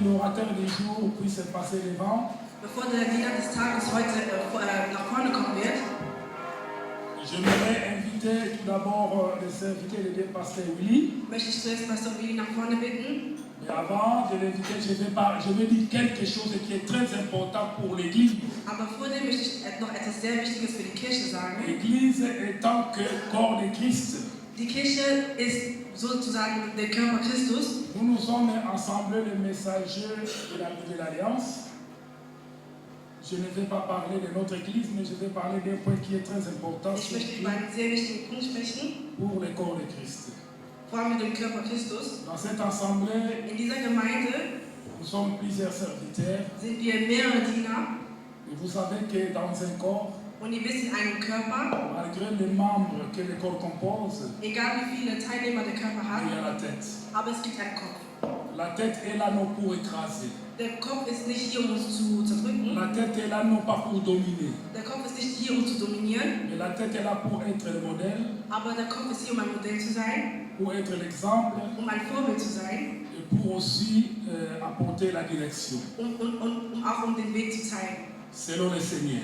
l'orateur du jour puisse passer devant, Bevor der Diener des Tages heute nach vorne kommen wird, j'aimerais inviter tout d'abord les invités de Pasteur Willy. möchte ich zuerst Pastor Willy nach vorne bitten. Mais avant de l'inviter, je vais dire quelque chose qui est très important pour l'Église. Aber vor dem möchte ich noch etwas sehr Wichtiges für die Kirche sagen. L'Église étant que corps de Christ. Die Kirche ist sozusagen der Körper Christus. Nous nous sommes assemblés les messagers de la Nouvelle Alliance. Je ne vais pas parler de notre Église, mais je vais parler d'un point qui est très important Ich möchte über einen sehr wichtigen Punkt sprechen. pour le corps de Christ. Vor allem mit dem Körper Christus. Dans cette assemblée, In dieser Gemeinde nous sommes plusieurs serviteurs. sind wir mehrere Diener. Et vous savez que dans un corps, Und ihr wisst, in einem Körper, malgré les membres que le corps compose, egal wie viele Teilnehmer der Körper hat, il y a la tête. aber es gibt einen Kopf. La tête est là non pour écraser. Der Kopf ist nicht hier, um uns zu zerdrücken. La tête est là non pas pour dominer. Der Kopf ist nicht hier, um zu dominieren. Mais la tête est là pour être le modèle, Aber der Kopf ist hier, um ein Modell zu sein, pour être l'exemple um ein Vorbild zu sein et pour aussi apporter la direction, und auch um den Weg zu zeigen. selon le Seigneur.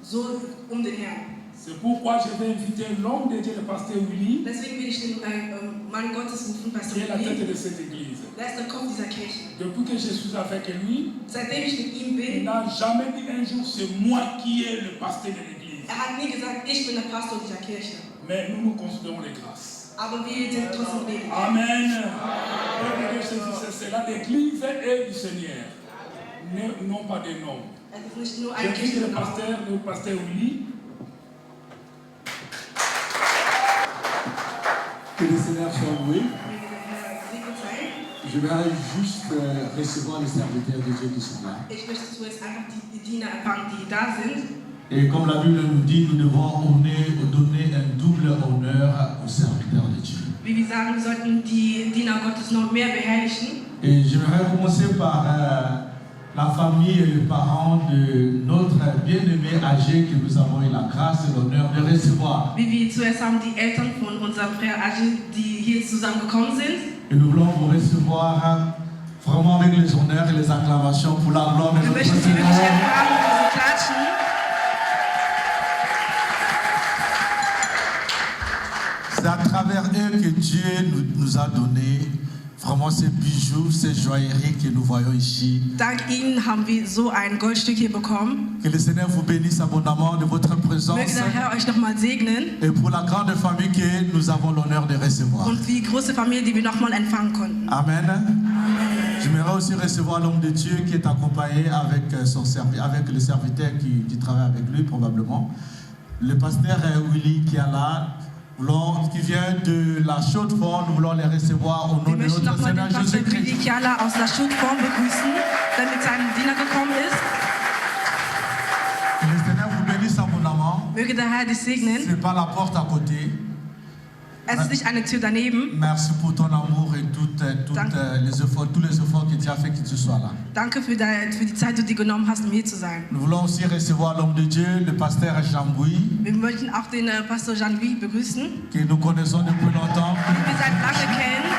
So um den Herrn. C'est pourquoi je vais inviter l'homme de Dieu, le pasteur Willy, Deswegen will ich den Mann Gottes rufen, Pastor qui est la tête Willy. de cette église. Der ist der Kopf dieser Kirche. Depuis que je suis avec lui, Seitdem ich mit ihm il bin, n'a jamais dit un jour c'est moi qui est le pasteur de l'église. hat nie gesagt, ich bin der Pastor dieser Kirche. Mais nous nous considérons les grâces. Aber wir sind trotzdem gnädig. Amen. C'est là l'église et du Seigneur. Non pas des noms. Es ist nicht nur ein J'invite Kirchenraum. le pasteur Willy. Que le Seigneur soit loué. Möge der Herr gesegnet sein. Je vais juste recevoir les serviteurs de Dieu qui sont là. Ich möchte zuerst einfach die Diener empfangen, die da sind. Et comme la Bible nous dit, nous devons donner un double honneur aux serviteurs de Dieu. Wie wir sagen, wir sollten die Diener Gottes noch mehr beherrlichen. Et j'aimerais commencer par la famille et les parents de notre bien-aimé âgé que nous avons eu la grâce et l'honneur de recevoir. Wie wir zuerst haben die Eltern von unserem Frère Agi, die hier zusammengekommen sind. Et nous voulons vous recevoir vraiment avec les honneurs et les acclamations pour la gloire de Wir notre möchten sie wirklich Seigneur. empfangen und sie klatschen. C'est à travers eux que Dieu nous a donné vraiment ces bijoux, ces joailleries que nous voyons ici. Dank ihnen haben wir so ein Goldstück hier bekommen. Que le Seigneur vous bénisse abondamment de votre présence Möge der Herr euch nochmal segnen et pour la grande famille que nous avons l'honneur de recevoir. und die große Familie, die wir nochmal empfangen konnten. Amen. J'aimerais aussi recevoir l'homme de Dieu qui est accompagné avec le serviteur qui travaille avec lui probablement. Le pasteur Willy qui est là. Qui vient de la Chaux-de-Fonds, nous voulons les recevoir au nom Wir de möchten notre nochmal Seigneur den Pastor Willi Jésus-Christ. Kiala aus La Chaux-de-Fonds begrüßen, der mit seinem Diener gekommen ist. Que le Seigneur vous bénisse abondamment. Möge der Herr dich segnen. C'est pas la porte à côté. Es ist nicht eine Tür daneben. Merci pour ton amour et tous les efforts que tu as fait que tu sois là. Danke für die Zeit, die du dir genommen hast, um hier zu sein. Nous voulons aussi recevoir l'homme de Dieu, le pasteur Jean-Bouy, Wir möchten auch den Pastor Jean-Louis begrüßen, que nous connaissons depuis longtemps. den wir seit lange kennen.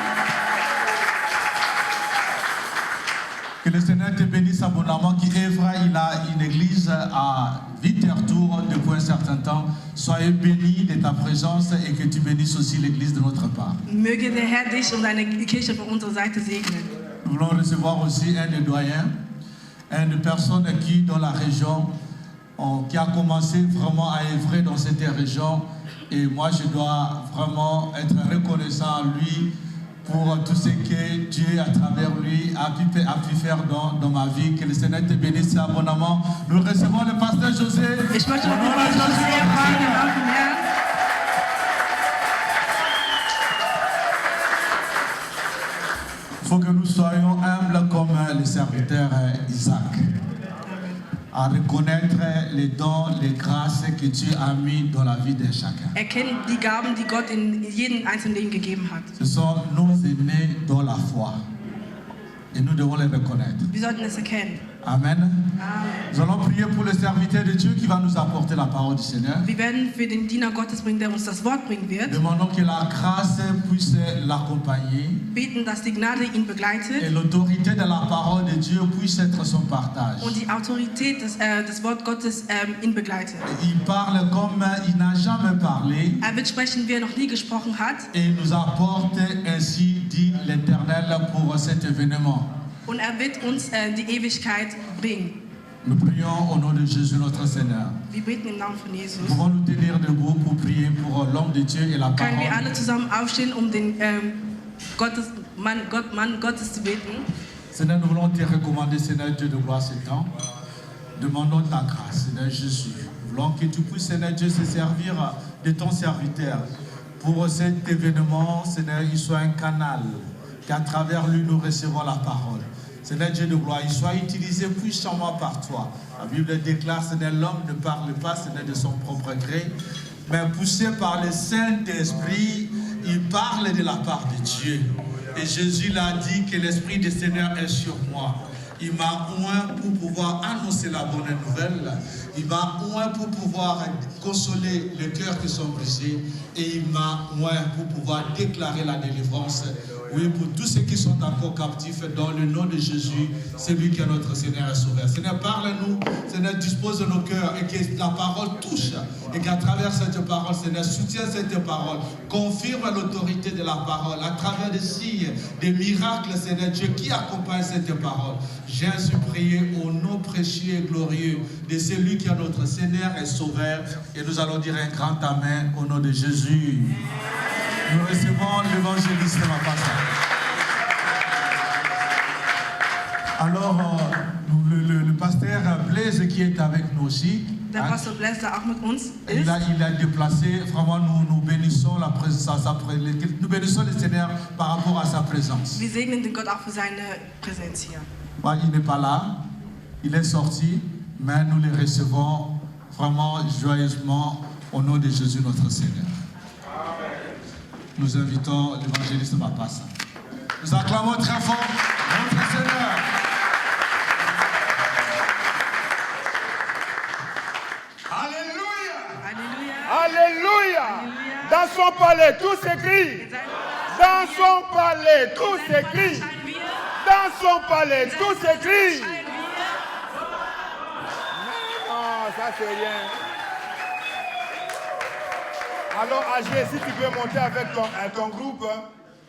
Que le Seigneur te bénisse abondamment, qui œuvre, il a une église à Winterthur depuis un certain temps. Soyez bénis de ta présence et que tu bénisses aussi l'église de notre part. Möge der Herr dich und deine Kirche von unserer Seite segnen. Nous voulons recevoir aussi un des doyens, une personne qui, dans la région, qui a commencé vraiment à œuvrer dans cette région. Et moi, je dois vraiment être reconnaissant à lui pour tout ce que Dieu, à travers lui, a pu faire dans ma vie. Que le Seigneur te bénisse abondamment. Nous recevons le pasteur José. Ich möchte noch den Pastor José empfangen, im Namen vom Herrn. Il faut que nous soyons humbles comme le serviteur Isaac, à reconnaître les dons, les grâces que Dieu a mis dans la vie de chacun. Erkennen die Gaben, die Gott in jedem einzelnen Leben gegeben hat. Ce sont nos aînés dans la foi et nous devons les reconnaître. Wir sollten es erkennen. Amen. Amen. Nous allons prier pour le serviteur de Dieu qui va nous apporter la parole du Seigneur. Wir werden für den Diener Gottes bringen, der uns das Wort bringen wird. Demandons que la grâce puisse l'accompagner Beten, dass die Gnade ihn et begleitet l'autorité de la parole de Dieu puisse être son partage. und die Autorität des Wort Gottes ihn begleitet. Il parle comme il n'a jamais parlé Wird sprechen, wie er noch nie gesprochen hat, et il nous apporte ainsi, dit l'Éternel, pour cet événement. und wird uns die Ewigkeit bringen. Nous prions au nom de Jésus notre Seigneur. Wir beten im Namen von Jesus. Pouvons-nous tenir debout pour prier pour l'homme de Dieu et la Können wir parole? alle zusammen aufstehen, um den Mann Gottes zu beten? Seigneur, nous voulons te recommander, Seigneur Dieu de gloire, ce temps. Demandons ta grâce, Seigneur Jésus. Nous voulons que tu puisses, Seigneur Dieu, se servir de ton serviteur. Pour cet événement, Seigneur, il soit un canal, qu'à travers lui, nous recevons la parole. Seigneur Dieu de gloire, il soit utilisé puissamment par toi. La Bible déclare, Seigneur, l'homme ne parle pas, Seigneur, de son propre gré, mais poussé par le Saint-Esprit, il parle de la part de Dieu. Et Jésus l'a dit que l'Esprit du Seigneur est sur moi. Il m'a oint pour pouvoir annoncer la bonne nouvelle. Il m'a oint pour pouvoir consoler les cœurs qui sont brisés. Et il m'a oint pour pouvoir déclarer la délivrance. Oui, pour tous ceux qui sont encore captifs, dans le nom de Jésus, c'est lui qui est notre Seigneur et Sauveur. Seigneur, parle-nous, Seigneur, dispose de nos cœurs et que la parole touche et qu'à travers cette parole, Seigneur, soutiens cette parole, confirme l'autorité de la parole à travers des signes, des miracles, Seigneur Dieu, qui accompagnent cette parole. J'ai ainsi prié au nom précieux et glorieux de celui qui est notre Seigneur et Sauveur et nous allons dire un grand Amen au nom de Jésus. Nous recevons l'évangéliste Mapassa. Alors, le pasteur Blaise qui est avec nous aussi, Der Pastor Blaise, der auch mit uns ist, il a déplacé, vraiment nous bénissons la présence, nous bénissons le Seigneur par rapport à sa présence. wir segnen den Gott auch für seine Präsenz hier. Il n'est pas là, il est sorti, mais nous le recevons vraiment joyeusement au nom de Jésus notre Seigneur. Nous invitons l'évangéliste Mapassa. Nous acclamons très fort notre Seigneur. Alléluia. Alléluia. Dans son palais, tout s'écrit. Dans son palais, tout s'écrit. Dans son palais, tout s'écrit. Non, ça c'est rien. Alors, Agé, si tu peux monter avec ton groupe,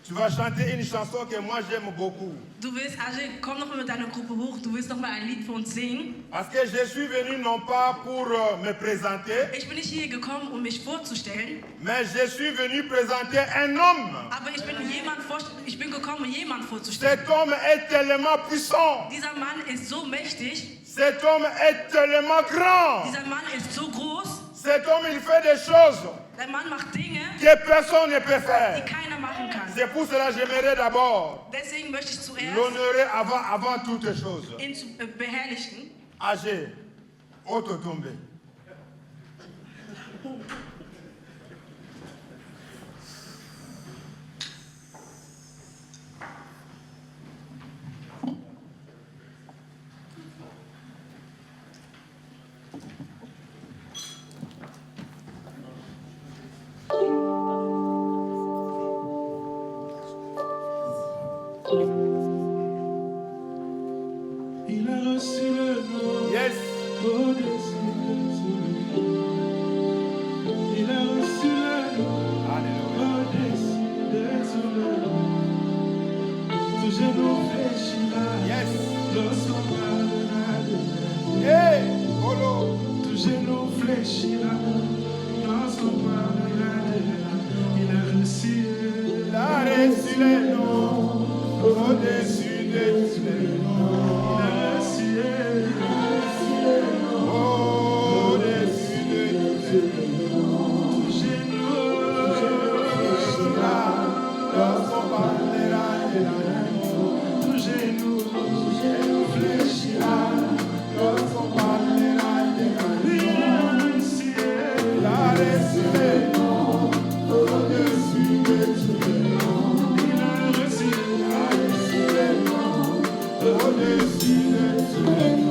tu vas chanter une chanson que moi j'aime beaucoup. Du willst, Ajay, komm noch mal mit deiner Gruppe hoch. Du willst noch mal ein Lied für uns singen. Parce que je suis venu non pas pour me présenter, Ich bin nicht hier gekommen, um mich vorzustellen, mais je suis venu présenter un homme. aber ich bin gekommen, um jemanden vorzustellen. Cet homme est tellement puissant. Dieser Mann ist so mächtig, Cet homme est tellement grand. dieser Mann ist so groß, Cet homme, il fait des choses der Mann macht Dinge, que personne ne peut die faire. keiner machen kann. C'est pour cela que j'aimerais d'abord Deswegen möchte ich zuerst l'honorer avant toute chose. ihn beherrlichen. Agé, Ototombe. Il a reçu le nom Yes. au-dessus de tout le nom. Il a reçu le nom Alléluia. au-dessus de tout le nom. Tout genou fléchira Yes. lorsqu'on parlera de lui. Hey, Olo. Tout genou fléchira lorsqu'on parlera de lui. Il a reçu Il a reçu le nom au-dessus de tous les noms. Il a reçu Au-dessus de tous les noms. tout genou Lorsqu'on parlera de la tout genou fléchira. lorsqu'on parlera de la Il a reçu Il a reçu le nom au-dessus de tous les noms. il a reçu Il a reçu le nom au-dessus de tous les noms.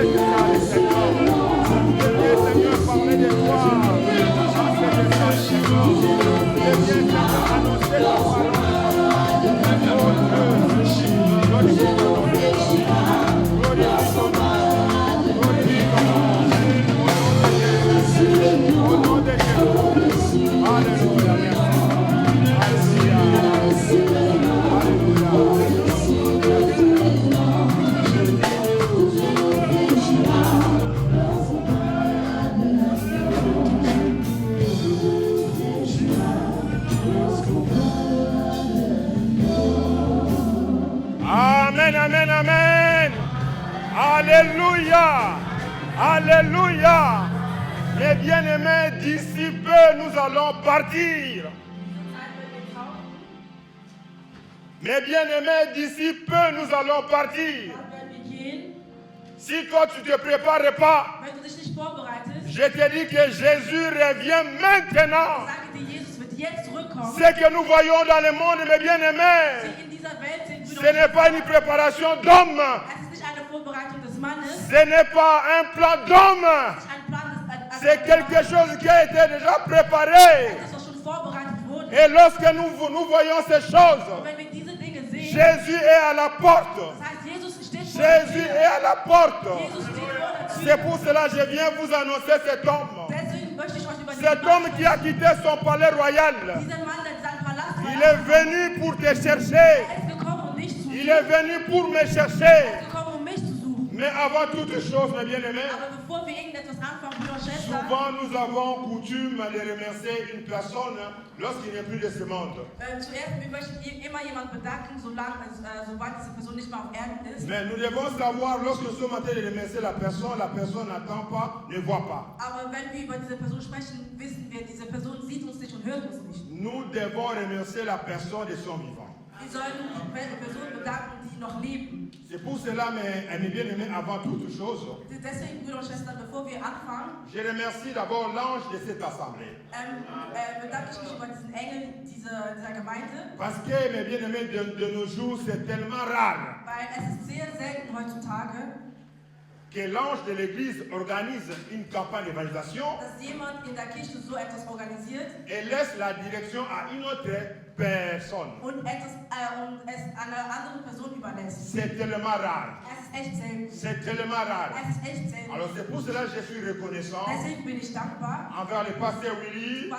que ça, le Seigneur. Le Seigneur parlait de toi. Annoncer que ça, le Seigneur. Le bien, Seigneur, annoncer la parole. Oh Dieu, glorifie ton nom. Glorifie ton nom. Glorifie ton nom. Au nom de Jésus. Alléluia, merci. Amen, amen, amen. Alléluia. Alléluia. Mes bien-aimés, d'ici peu, nous allons partir. Mes bien-aimés, d'ici peu, nous allons partir. Si toi, tu ne te prépares pas, je te dis que Jésus revient maintenant. Ce que nous voyons dans le monde, mes bien-aimés, ce n'est pas une préparation d'homme. Ce n'est pas un plan d'homme. C'est quelque chose qui a été déjà préparé. Et lorsque nous voyons ces choses, Jésus est à la porte. Jésus est à la porte. C'est pour cela que je viens vous annoncer cet homme. Cet homme qui a quitté son palais royal. Il est venu pour te chercher. Il est venu pour me chercher. Mais avant toute chose, mes bien-aimés, souvent nous avons coutume de remercier une personne lorsqu'il n'est plus de ce monde. Mais nous devons savoir, lorsque nous sommes en train de remercier la personne n'attend pas, ne voit pas. Nous devons remercier la personne de son vivant. C'est pour cela, mes bien-aimés, avant toute chose, je remercie d'abord l'ange de cette assemblée. Parce que, mes bien-aimés, de nos jours, c'est tellement rare que l'ange de l'église organise une campagne d'évangélisation et laisse la direction à une autre personne. C'est tellement rare. C'est tellement rare. Alors c'est pour cela que je suis reconnaissant envers le pasteur Willy,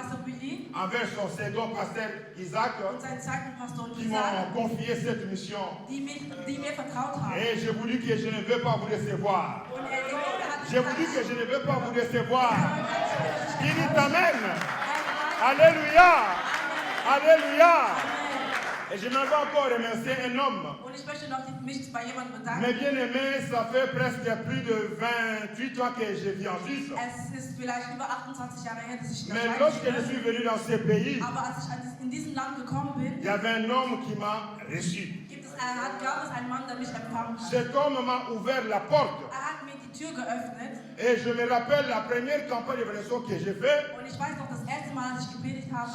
envers son second pasteur Isaac, qui m'ont confié cette mission. Et je vous dis que je ne veux pas vous décevoir. Je vous dis que je ne veux pas vous décevoir. Dites Amen. Alléluia. Alléluia. Et je m'en vais encore remercier un homme. Mais bien aimé, ça fait presque plus de 28 ans que je vis en Suisse. Mais lorsque je suis venu dans ce pays, il y avait un homme qui m'a reçu. Cet homme m'a ouvert la porte. Et je me rappelle la première campagne d'évaluation que j'ai faite.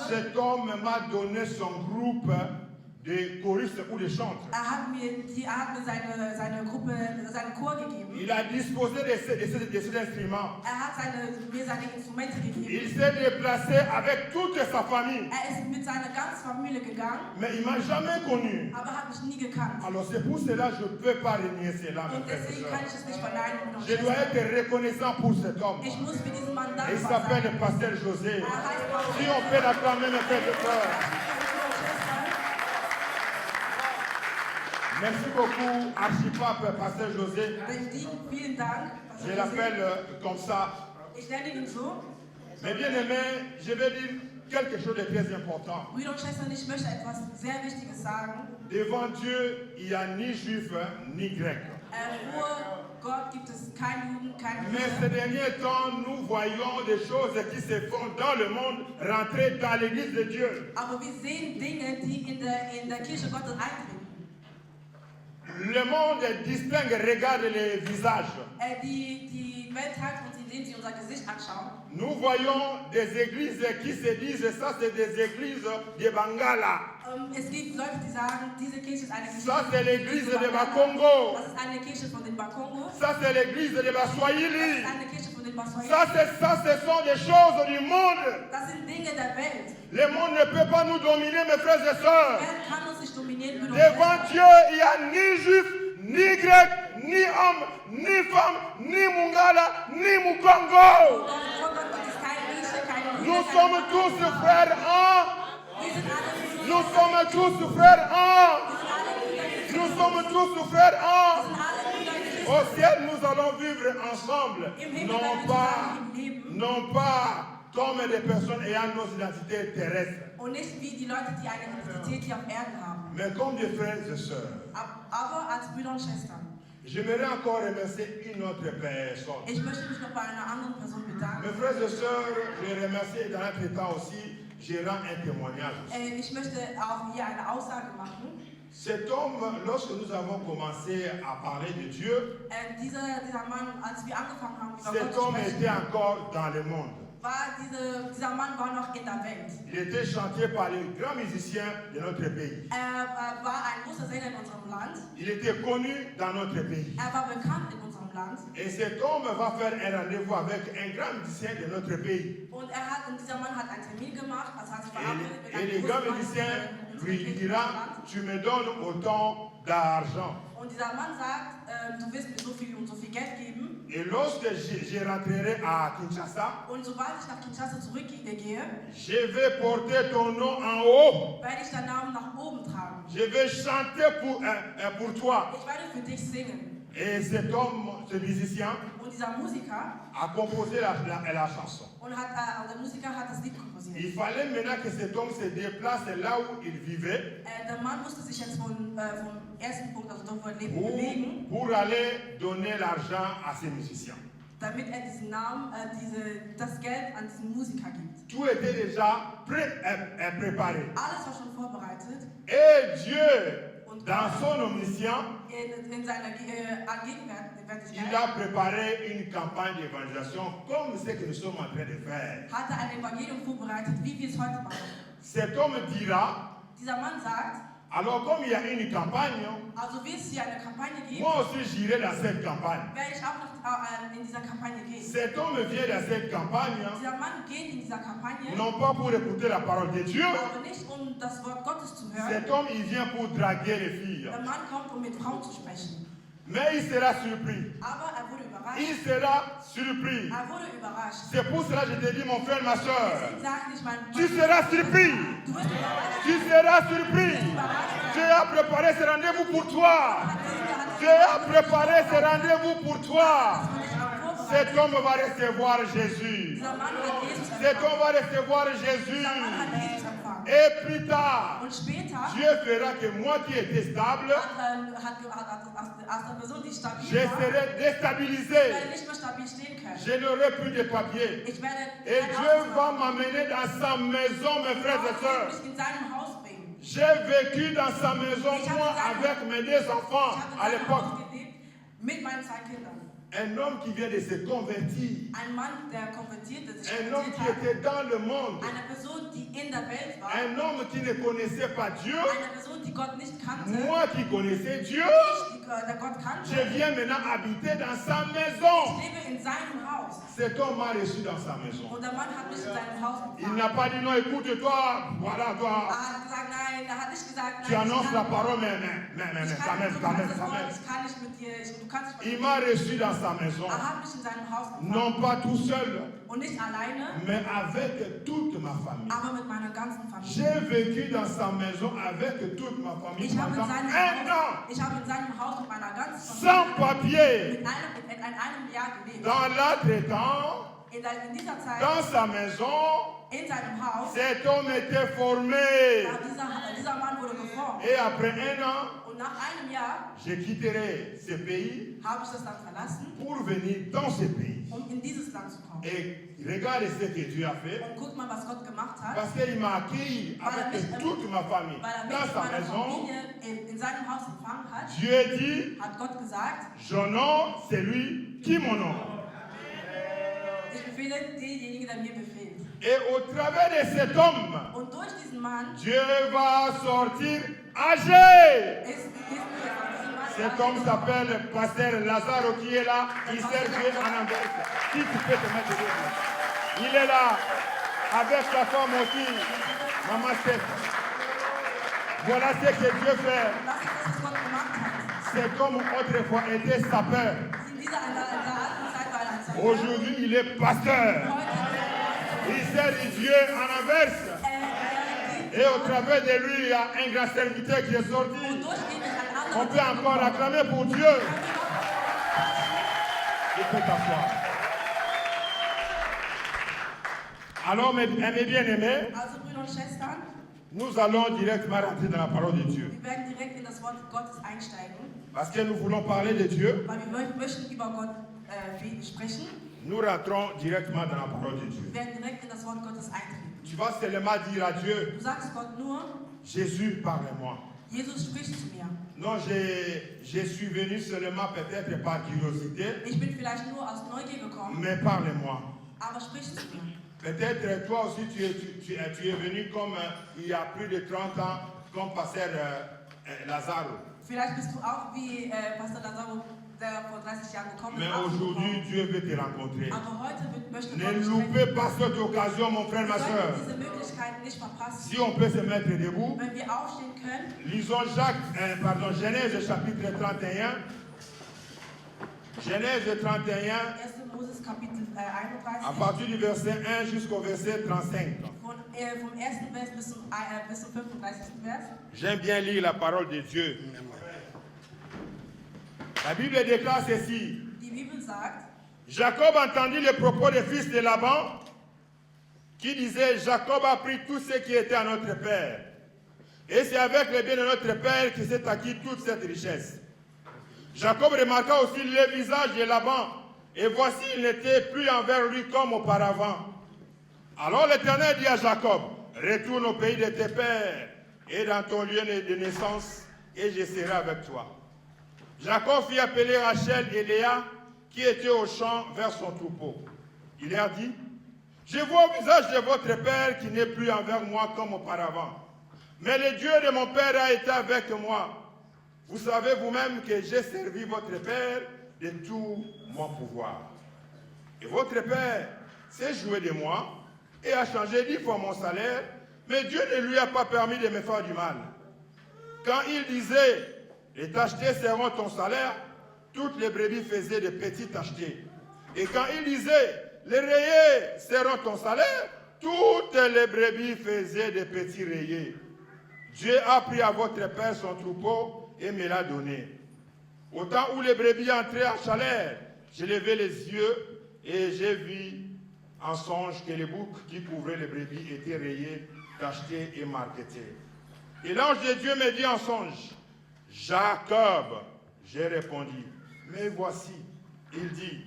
Cet homme m'a donné son groupe de choristes ou de chantres. Il a disposé de cet instrument. Il s'est déplacé avec toute sa famille. Mais il ne m'a jamais connu. Alors c'est pour cela que je ne peux pas renier cela. Je dois être reconnaissant pour cet homme. Et il s'appelle le pasteur José. Si on peut l'acclamer, mes frères et sœurs. Merci beaucoup, Archipape, pasteur José. Je l'appelle comme ça. Mais bien aimé, je vais dire quelque chose de très important. Devant Dieu, il n'y a ni juif ni grec. Mais ces derniers temps, nous voyons des choses qui se font dans le monde rentrer dans l'église de Dieu. Le monde distingue, regarde les visages. Nous voyons des églises qui se disent, ça c'est des églises de Bangala. Es gibt Leute, die sagen, diese Kirche ist eine Kirche. Ça, c'est l'église de Bakongo. Das ist eine Kirche von den Bakongo. Ça, c'est l'église de Baswahili. Das ist eine Kirche von den Baswahili. Ça, ce sont des choses du monde. Das sind Dinge der Welt. Le monde ne peut pas nous dominer, mes frères et sœurs. Die Welt kann uns nicht dominieren. Devant Dieu, il n'y a ni juif, ni grec, ni homme, ni femme, ni mungala, ni mukongo. Nous sommes tous frères Nous sommes tous frères Nous sommes tous frères Au ciel, nous allons vivre ensemble. Non pas comme des personnes ayant nos identités terrestres. Und nicht wie die Leute, die eine Identität hier auf Erden haben. Mais comme des frères et sœurs. Aber als Brüder und Schwestern. J'aimerais encore remercier une autre personne. Ich möchte mich noch bei einer anderen Person bedanken. Mes frères et sœurs, je remercie dans notre temps aussi, je rends un témoignage. Ich möchte auch hier eine Aussage machen. Cet homme, lorsque nous avons commencé à parler de Dieu, dieser Mann, als wir angefangen haben, über cet Gott homme zu sprechen, était encore dans le monde. Dieser Mann war noch in der Welt. Il était chanté par les grands musiciens de notre pays. War ein großer Sänger in unserem Land. Il était connu dans notre pays. War bekannt in unserem Land. Et cet homme va faire un rendez-vous avec un grand musicien de notre pays. Und dieser Mann hat einen Termin gemacht, also hat sich verabredet mit Et einem le grand großen musicien Mann lui dira, tu me donnes autant d'argent. Und dieser Mann sagt, du wirst mir so viel und so viel Geld geben. Et lorsque je rentrerai à Kinshasa, und sobald ich nach Kinshasa zurückgehe, je vais porter ton nom en haut. Werde ich deinen Namen nach oben tragen. Je vais chanter pour toi. Ich werde für dich singen. Et cet homme, ce musicien, und dieser Musiker a composé la chanson. Und der Musiker hat das Lied komposiert. Il fallait maintenant que cet homme se déplace là où il vivait. Der Mann musste sich jetzt vom ersten Punkt, also dort, wo er lebt, bewegen. Pour aller donner l'argent à ces musiciens. Damit diesen Namen, das Geld an diesen Musiker gibt. Tout était déjà préparé. Alles war schon vorbereitet. Et Dieu, dans son omniscience, in seiner il a préparé une campagne d'évangélisation comme ce que nous sommes en train de faire. Hat ein Evangelium vorbereitet, wie wir es heute machen. Cet homme dira, dieser Mann sagt, alors comme il y a une campagne, also wie es hier eine Kampagne gibt, moi aussi j'irai dans cette campagne. Werde ich auch in dieser Kampagne gehen. Cet homme vient dans cette campagne, dieser Mann geht in dieser Kampagne, non pas pour écouter la parole de Dieu. Aber nicht das Wort Gottes zu hören. Cet homme il vient pour draguer les filles. Der Mann kommt, mit Frauen zu sprechen. Mais il sera surpris. Aber wurde überrascht. Il sera surpris. Wurde überrascht. C'est pour cela que je te dis, mon frère, ma soeur. Tu seras surpris. Tu seras surpris. Dieu a préparé ce rendez-vous pour toi. Dieu a préparé ce rendez-vous pour toi. Cet homme va recevoir Jésus. Cet homme va recevoir Jésus. Et plus tard, Dieu fera que moi qui étais stable, je serai déstabilisé. Je n'aurai plus de papier. Et Dieu va m'amener dans sa maison, mes frères et sœurs. J'ai vécu dans sa maison, moi, avec mes deux enfants à l'époque. Un homme qui vient de se convertir. Un homme qui était dans le monde. Un homme qui ne connaissait pas Dieu. Moi qui connaissais Dieu. Je viens maintenant habiter dans sa maison. Cet homme m'a reçu dans sa maison. Il n'a pas dit non, écoute-toi, voilà toi. Tu annonces la parole, mais quand même. Il m'a reçu dans sa maison. Non pas tout seul, mais avec toute ma famille. J'ai vécu dans sa maison avec toute ma famille pendant un an. Sans papier. Dans l'autre temps, dans sa maison, cet homme était formé. Et après un an, je quitterai ce pays pour venir dans ce pays. Et regarde ce que Dieu a fait. Parce qu'il m'a accueilli avec toute ma famille dans sa maison. Dieu dit, j'honore celui qui m'honore. Ich befehle denjenigen, der mir befehlt. Et au travers de cet homme, Und durch diesen Mann Dieu va sortir âgé. Cet homme s'appelle Pasteur Lazaro qui est là. Il sert Dieu en Anverse. Si tu peux te mettre debout. Il est là avec sa femme aussi, Maman Steph. Voilà ce que Dieu fait. Das ist das, was Gott gemacht hat. Cet homme autrefois était sapeur. In dieser alten Zeit war er ein Sapeur. Aujourd'hui, il est pasteur. Il sert Dieu en Anverse. Et au travers de lui, il y a un grand serviteur qui est sorti. Und durch ihn ist ein On anderer peut encore acclamer pour Dieu. Il peut t'asseoir. Alors, mes bien-aimés, Also Brüder und Schwestern, nous allons directement rentrer dans la parole de Dieu. wir werden direkt in das Wort Gottes einsteigen, Parce que nous voulons parler de Dieu. weil wir möchten über Gott sprechen. Nous rentrons directement dans la parole de Dieu. Wir werden direkt in das Wort Gottes eintreten. Tu vas seulement dire à Dieu, Du sagst Gott nur, Jésus, parle-moi. Jesus spricht zu mir. Non, je suis venu seulement peut-être par curiosité, Ich bin vielleicht nur aus Neugier gekommen, mais parle-moi. aber sprich zu mir. Peut-être toi aussi tu es venu comme il y a plus de 30 ans, comme pasteur Lazaro. Vielleicht bist du auch wie Pastor Lazaro, der vor 30 Jahren gekommen Mais ist. auch aujourd'hui, gekommen. Dieu veut te rencontrer. Aber heute möchte Ne Gott dich loupez sprechen. pas cette occasion, mon frère, Wir ma soeur. sollten diese Möglichkeit nicht verpassen. Si on peut se mettre debout, Wenn wir aufstehen können, lisons Genèse chapitre 31. Genèse 31, 1. Moses Kapitel à 31, partir du verset 1 jusqu'au verset 35. vom ersten Vers bis zum 35. Vers. J'aime bien lire la parole de Dieu. La Bible déclare ceci. Die Bibel sagt, Jacob entendit les propos des fils de Laban qui disaient, Jacob a pris tout ce qui était à notre père. Et c'est avec les biens de notre père qu'il s'est acquis toute cette richesse. Jacob remarqua aussi le visage de Laban, et voici, il n'était plus envers lui comme auparavant. Alors l'Éternel dit à Jacob, retourne au pays de tes pères et dans ton lieu de naissance, et je serai avec toi. Jacob fit appeler Rachel et Léa, qui étaient au champ vers son troupeau. Il leur dit, je vois au visage de votre père qui n'est plus envers moi comme auparavant. Mais le Dieu de mon père a été avec moi. Vous savez vous-même que j'ai servi votre père de tout mon pouvoir. Et votre père s'est joué de moi et a changé 10 fois mon salaire, mais Dieu ne lui a pas permis de me faire du mal. Quand il disait, les tachetés seront ton salaire, toutes les brebis faisaient de petits tachetés. Et quand il disait, les rayés seront ton salaire, toutes les brebis faisaient de petits rayés. Dieu a pris à votre père son troupeau et me l'a donné. Au temps où les brebis entraient à chaleur, j'ai levé les yeux et j'ai vu en songe que les boucs qui couvraient les brebis étaient rayés, tachetés et marquetés. Et l'ange de Dieu me dit en songe, Jacob, j'ai répondu, mais voici, il dit,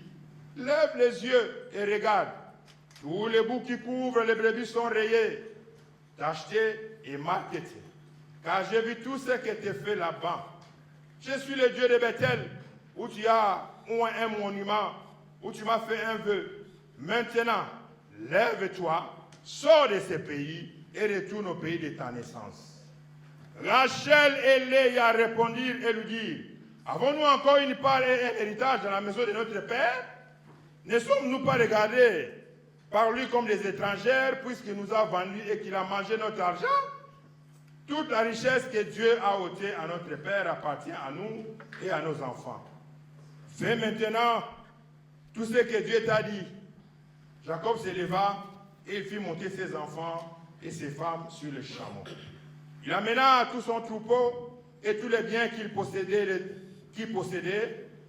lève les yeux et regarde, tous les boucs qui couvrent les brebis sont rayés, tachetés et marquetés. Car j'ai vu tout ce qui était fait là-bas. Je suis le Dieu de Bethel, où tu as un monument, où tu m'as fait un vœu. Maintenant, lève-toi, sors de ce pays et retourne au pays de ta naissance. Rachel et Léa répondirent et lui dirent, avons-nous encore une part et un héritage dans la maison de notre père? Ne sommes-nous pas regardés par lui comme des étrangères, puisqu'il nous a vendus et qu'il a mangé notre argent? Toute la richesse que Dieu a ôtée à notre Père appartient à nous et à nos enfants. Fais maintenant tout ce que Dieu t'a dit. Jacob se leva et il fit monter ses enfants et ses femmes sur le chameau. Il amena tout son troupeau et tous les biens qu'il possédait,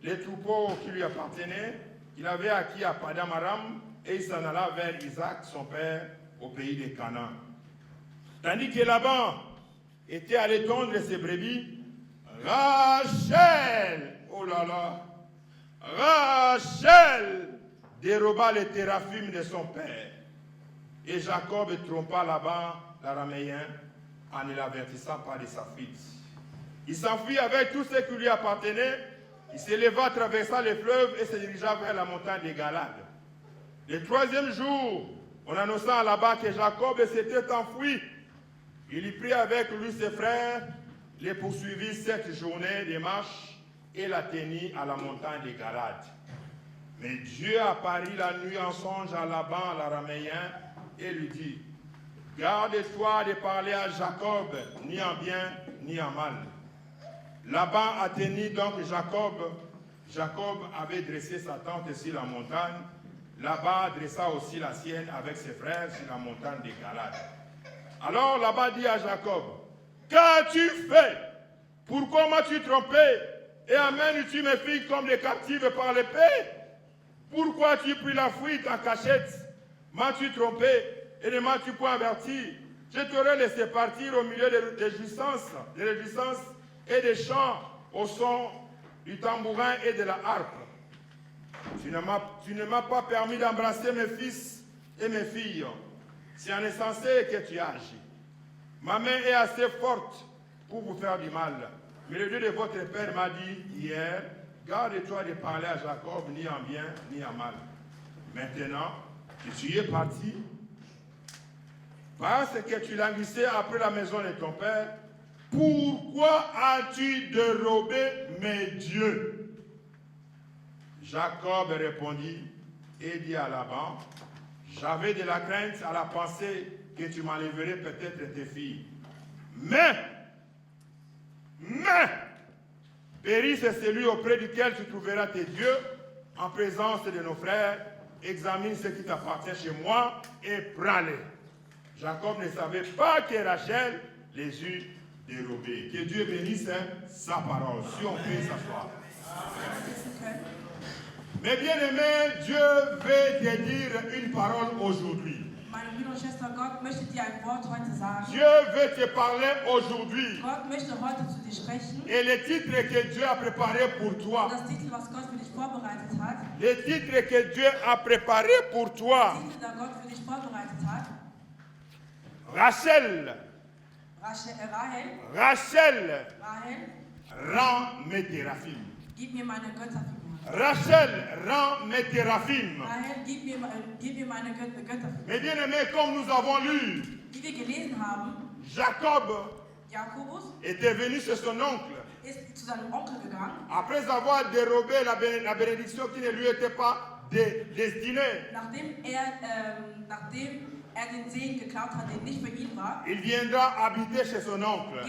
les troupeaux qui lui appartenaient, qu'il avait acquis à Padam Aram, et il s'en alla vers Isaac, son père, au pays de Canaan. Tandis que Laban était allé tondre ses brebis, Rachel, oh là là, Rachel déroba les téraphimes de son père. Et Jacob trompa Laban, l'araméen, en ne l'avertissant pas de sa fuite. Il s'enfuit avec tout ce qui lui appartenait. Il s'éleva, traversa le fleuve et se dirigea vers la montagne de Galade. Le troisième jour, En annonçant là-bas que Jacob s'était enfui, il y prit avec lui ses frères, les poursuivit 7 journées de marche et l'atteignit à la montagne de Galad. Mais Dieu apparut la nuit en songe à Laban, l'araméen, et lui dit, garde-toi de parler à Jacob, ni en bien, ni en mal. Laban atteignit donc Jacob. Jacob avait dressé sa tente sur la montagne. Laban dressa aussi la sienne avec ses frères sur la montagne de Galad. Alors Laban dit à Jacob, qu'as-tu fait? Pourquoi m'as-tu trompé? Et amènes-tu mes filles comme des captives par l'épée? Pourquoi as-tu pris la fuite en cachette? M'as-tu trompé et ne m'as-tu point averti? Je t'aurais laissé partir au milieu des réjouissances et des chants au son du tambourin et de la harpe. Tu ne m'as pas permis d'embrasser mes fils et mes filles. C'est en insensé que tu agis. Ma main est assez forte pour vous faire du mal. Mais le Dieu de votre père m'a dit hier, garde-toi de parler à Jacob ni en bien ni en mal. Maintenant que tu es parti, parce que tu languissais après la maison de ton père, pourquoi as-tu dérobé mes dieux? Jacob répondit et dit à Laban, j'avais de la crainte à la pensée que tu m'enlèverais peut-être tes filles. Mais, péri c'est celui auprès duquel tu trouveras tes dieux en présence de nos frères. Examine ce qui t'appartient chez moi et prends-les. Jacob ne savait pas que Rachel les eut dérobés. Que Dieu bénisse sa parole. Si on peut s'asseoir. Mais bien aimé, Dieu veut te dire une parole aujourd'hui. Dieu veut te parler aujourd'hui. Et le titre que Dieu a préparé pour toi. Le titre que Dieu a préparé pour toi. Rachel, rends mes téraphim. Rachel, rends mes téraphim. Mais bien aimé, comme nous avons lu, Jacob était venu chez son oncle. Après avoir dérobé la bénédiction qui ne lui était pas destinée. Il viendra habiter chez son oncle.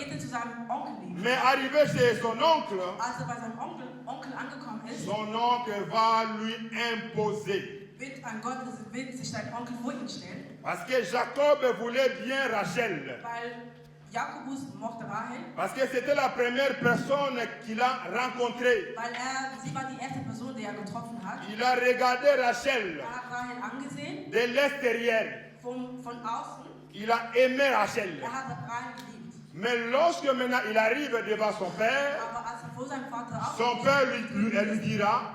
Mais arrivé chez son oncle, son oncle va lui imposer. Parce que Jacob voulait bien Rachel. Parce que c'était la première personne qu'il a rencontrée. Il a regardé Rachel de l'extérieur. Il a aimé Rachel. Mais lorsque maintenant il arrive devant son père lui dira,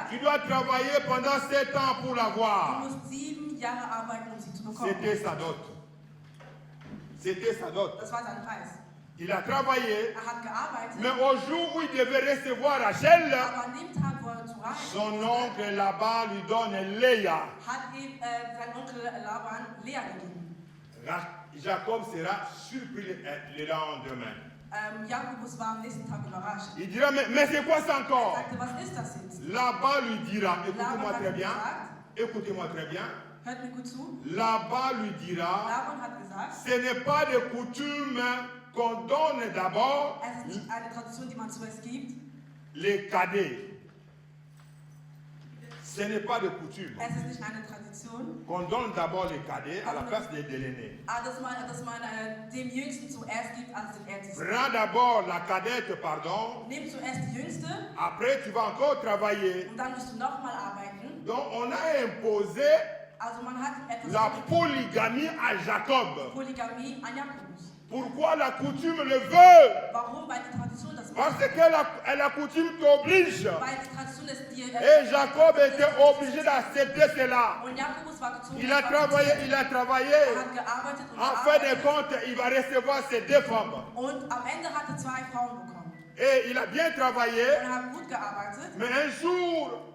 tu dois travailler pendant 7 ans pour l'avoir. C'était sa dot. C'était sa dot. Il a travaillé, mais au jour où il devait recevoir Rachel, son oncle Laban lui donne Léa. Jacob sera surpris le lendemain. Il dira, mais c'est quoi ça encore? Laban lui dira, écoutez-moi très bien, écoutez-moi très bien. Laban lui dira, ce n'est pas de coutume qu'on donne d'abord les cadets. Ce n'est pas de coutume qu'on donne d'abord les cadets à la place de l'aîné. Prends d'abord la cadette, pardon. Après, tu vas encore travailler. Donc, on a imposé la polygamie à Jacob. Pourquoi la coutume le veut? Parce que la coutume t'oblige. Et Jacob était obligé d'accepter cela. Il a travaillé. En fin de compte, il va recevoir ses 2 femmes. Et il a bien travaillé. Mais un jour,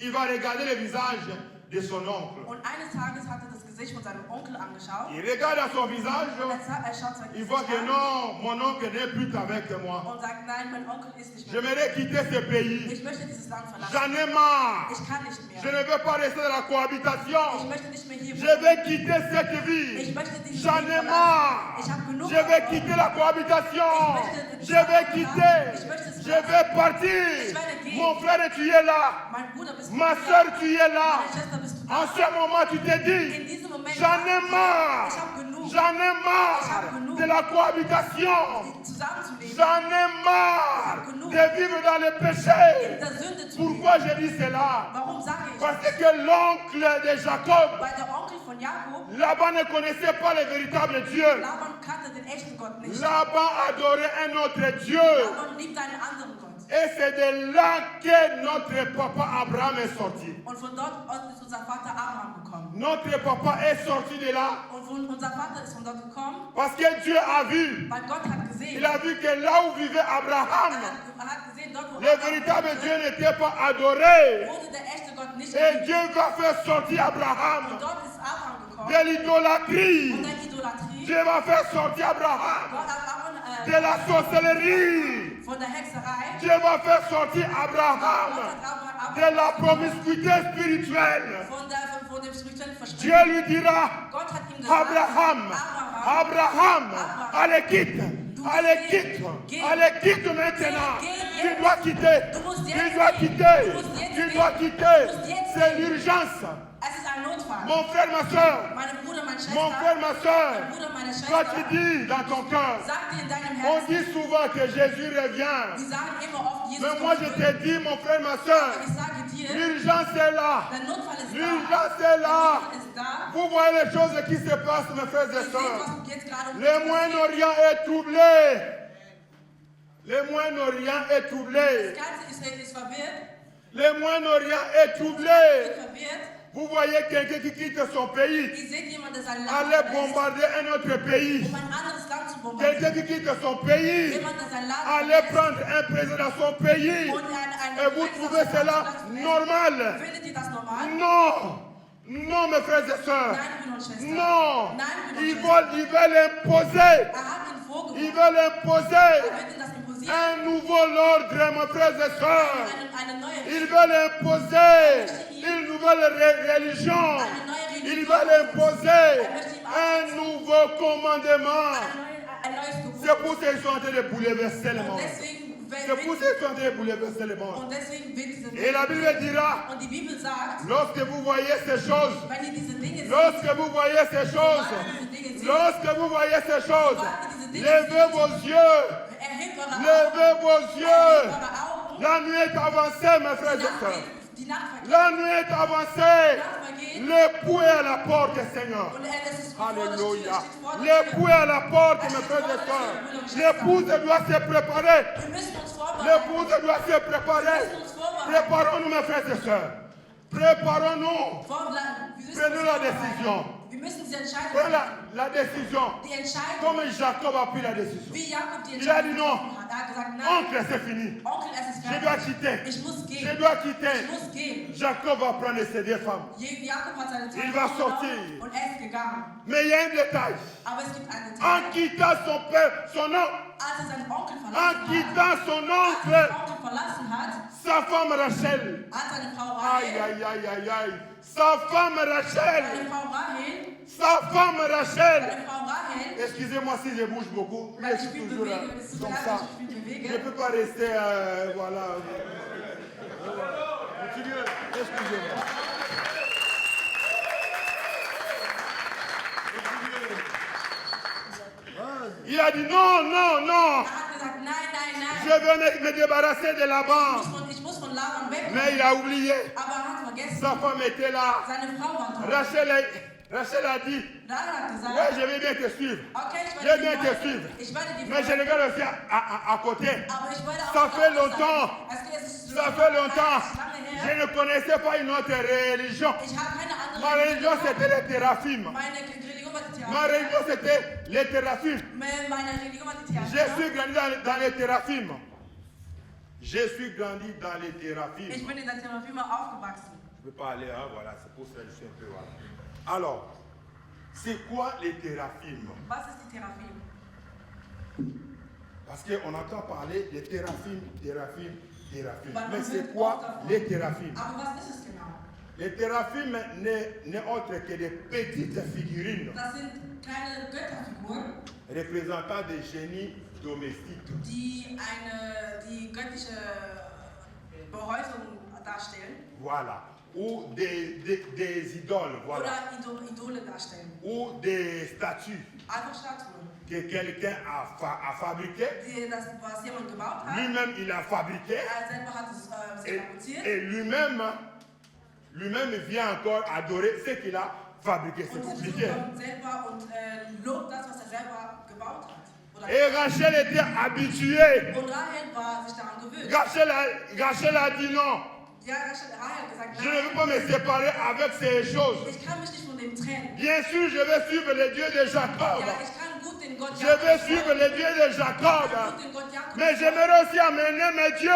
il va regarder le visage de son oncle. Und eines Tages hat er das Gesicht von seinem Onkel angeschaut. Il regarde à son visage, Und er schaut sein il Gesicht voit que an non, mon oncle n'est plus avec moi. und sagt, nein, mein Onkel ist nicht mehr. J'aimerais quitter ce pays. Ich möchte dieses Land verlassen. J'en ai marre. Ich kann nicht Je mehr. ne veux pas rester dans la Ich cohabitation. möchte nicht mehr hier Je wohnen. vais quitter cette Ich vie. möchte dieses J'en Leben ai verlassen. marre. Ich habe genug Je vais davon. quitter la cohabitation. Ich Je möchte vais quitter. Ich möchte es Je vais partir. Ich werde gehen. Mon frère, tu es là. Mein Bruder, bist du Ma da? soeur, tu es là. Meine Schwester, bist du da? En ce moment, tu te In dis, diesem Moment j'en ai marre. ich habe genug, J'en ai marre de la cohabitation. zusammenzuleben, J'en ai marre de vivre dans le in péché. der Sünde zu Pourquoi leben. je dis cela? Warum sage ich Parce das? que l'oncle de Jacob, Weil der Onkel von Jakob, Laban ne connaissait pas le véritable Dieu. Laban kannte den echten Gott nicht. Laban adorait un autre Dieu. Laban liebt einen anderen Gott. Et c'est de là que notre papa Abraham est sorti. Und von dort aus ist unser Vater Abraham gekommen. Notre papa est sorti de là Und unser Vater ist von dort gekommen, parce que Dieu a vu. weil Gott hat gesehen, Il a vu que là où vivait Abraham, er hat gesehen, dort wo le Abraham véritable lebte, Dieu n'était pas adoré. wurde der echte Gott nicht Et geliebt. Dieu va faire sortir Und Abraham dort ist Abraham gekommen, de l'idolâtrie. von der Idolatrie. Dieu va faire sortir Abraham Gott hat Abraham de la sorcellerie. von der Hexerei. Dieu va faire sortir Gott Abraham hat Abraham de la promiscuité spirituelle. von dem spirituellen Dieu Versprechen. lui dira, Gott hat ihm gesagt, Abraham, Abraham, allez quitte, allez quitte, allez quitte maintenant. Tu dois quitter, tu dois quitter, tu dois quitter. C'est l'urgence. es ist ein Notfall. Mon frère, ma soeur, Meine Bruder, meine Schwester, mon frère, ma soeur, mein Bruder, meine toi Schwester, tu dis dans ton cœur, sag dir in deinem on Herzen, dit souvent que Jésus revient. wir sagen immer oft, Jesus Mais moi je kommt te zurück. dis, mon frère, ma soeur, Aber ich sage dir, l'urgence est là. der Notfall ist da. L'urgence est Der là. Notfall ist da. Vous voyez les choses qui se passent, mes frères et Ihr seht, sœurs. was jetzt gerade um Le uns passiert. Moyen-Orient est troublé. Le Moyen-Orient est troublé. Das ganze Israel ist verwirrt, Le Moyen-Orient est troublé. wird verwirrt. Vous voyez quelqu'un qui quitte son pays, Ihr seht jemanden, der sein Land aller verlässt, bombarder un autre pays. um ein anderes Land zu Quelqu'un bombardieren. qui quitte son pays, Jemand, der sein Land aller verlässt prendre un président dans son pays. und Et vous trouvez cela normal? Findet ihr das normal? Non. Non, mes frères et sœurs. Nein, Brüder und Schwestern. Non. Nein, Brüder und Ils Schwestern. veulent imposer. Er hat ihn vorgemacht. Ils veulent imposer Er wird ihnen das imposieren. un nouveau ordre, mes frères et sœurs. Eine neue Ils veulent imposer une nouvelle religion. Ils veulent imposer un nouveau commandement. ein neues Gebot. C'est pour ça qu'ils sont en train de bouleverser le Und monde. deswegen C'est pour ça qu'ils sont en train de bouleverser le monde. und deswegen wird diese Et la Bible dira, und die Bibel sagt, lorsque vous voyez ces choses, wenn ihr diese Dinge seht, lorsque vous voyez ces choses, lorsque vous voyez ces choses, levez vos yeux, erhebt eure Augen, levez vos yeux. erhebt eure Augen, La nuit est avancée, mes frères et sœurs. die Nacht vergeht, La nuit est avancée. die Nacht vergeht L'époux est à la porte, Seigneur. und es ist vor der Tür, Alléluia. steht vor der Tür. L'époux est à la porte, mes frères et sœurs. L'épouse doit se préparer. Wir müssen uns vorbereiten. L'épouse doit se préparer. Wir müssen uns vorbereiten. Préparons-nous, mes frères et sœurs. Préparons-nous. Prenons la décision. Wir müssen diese Entscheidung Prenons treffen. la décision. Die Entscheidung, Comme Jacob a pris la décision. wie Jakob die Il a dit Entscheidung non. getroffen hat. Er hat gesagt, nein, Oncle, c'est fini. Onkel, es ist Je dois fertig. quitter. Ich muss Je gehen. dois Ich quitter. muss gehen. Jacob va prendre ses deux femmes. Jakob hat seine zwei Il va Frauen sortir. genommen und er ist gegangen. Mais il y a un détail. Aber es gibt einen En Teil. quittant son père, son oncle, Als er seinen Onkel en verlassen hat, quittant son als er oncle, seinen Onkel verlassen hat, sa femme Rachel. hat seine Frau Aïe, Rahel, aïe, aïe, aïe, aïe. Sa femme Rachel. seine Frau Rahel, Sa femme Rachel. seine Frau Rahel, Excusez-moi si je bouge beaucoup, mais weil je ich suis viel toujours bewege, es tut mir comme leid, ça. dass ich viel Je ne bewege. peux pas rester, voilà. Continuez, excusez-moi. Il a dit non, non, non. Er hat gesagt, nein, nein, Je nein. veux me débarrasser de Laban. Ich muss von Laban weg. Mais il a oublié. Aber er hat vergessen, Sa femme était là. seine Frau war tot. Rachel a dit, Rahel hat ouais, gesagt, je vais bien te suivre. okay, ich Je werde vais die te Frau- suivre. ich werde die Mais je Frau- regarde aussi à côté. aber ich werde auch Ça die fait Frau longtemps. sagen. Es ist Ça schon fait longtemps. lange Je her. ne connaissais pas une autre religion. Ich habe keine andere Ma religion, c'était les Téraphim. Meine Religion war die Ma Theater. religion, c'était les Téraphim. Meine Religion war die Je Theater. suis grandi dans les Téraphim. Je suis grandi dans les Téraphim. Ich bin in der Therapie aufgewachsen. peux pas aller, hein, voilà, c'est pour ça que je suis un peu voilà. Alors, c'est quoi les théraphim? Was ist die Teraphim? Parce qu'on entend parler des théraphim. Weil Mais man c'est hört quoi oft davon. les théraphim? Aber was ist es genau? Les théraphim n'est autre que des petites figurines Das sind kleine Götterfiguren, représentant des génies domestiques. die die göttliche Behäusung darstellen. Voilà. Ou des idoles, voilà. Oder Idole darstellen. Ou des statues Einfach Statuen. que quelqu'un a fabriquées. Das, was jemand gebaut hat. Lui-même, il a fabriqué. Er selber hat es fabriziert. Et lui-même vient encore adorer ce qu'il a fabriqué. C'est Und compliqué. selber und lobt das, was er selber gebaut hat. Oder Et Rachel était habituée. und Rahel war sich daran gewöhnt. Rachel a dit non. Ja, Rahel hat gesagt, Je ne veux pas me séparer avec ces choses. ich kann mich nicht von dem trennen. Bien sûr, je vais suivre les dieux de Jacob. Ja, ich kann gut den Gott Je vais suivre les dieux de Jacob. gut den Gott Jakob. Mais j'aimerais aussi amener mes dieux.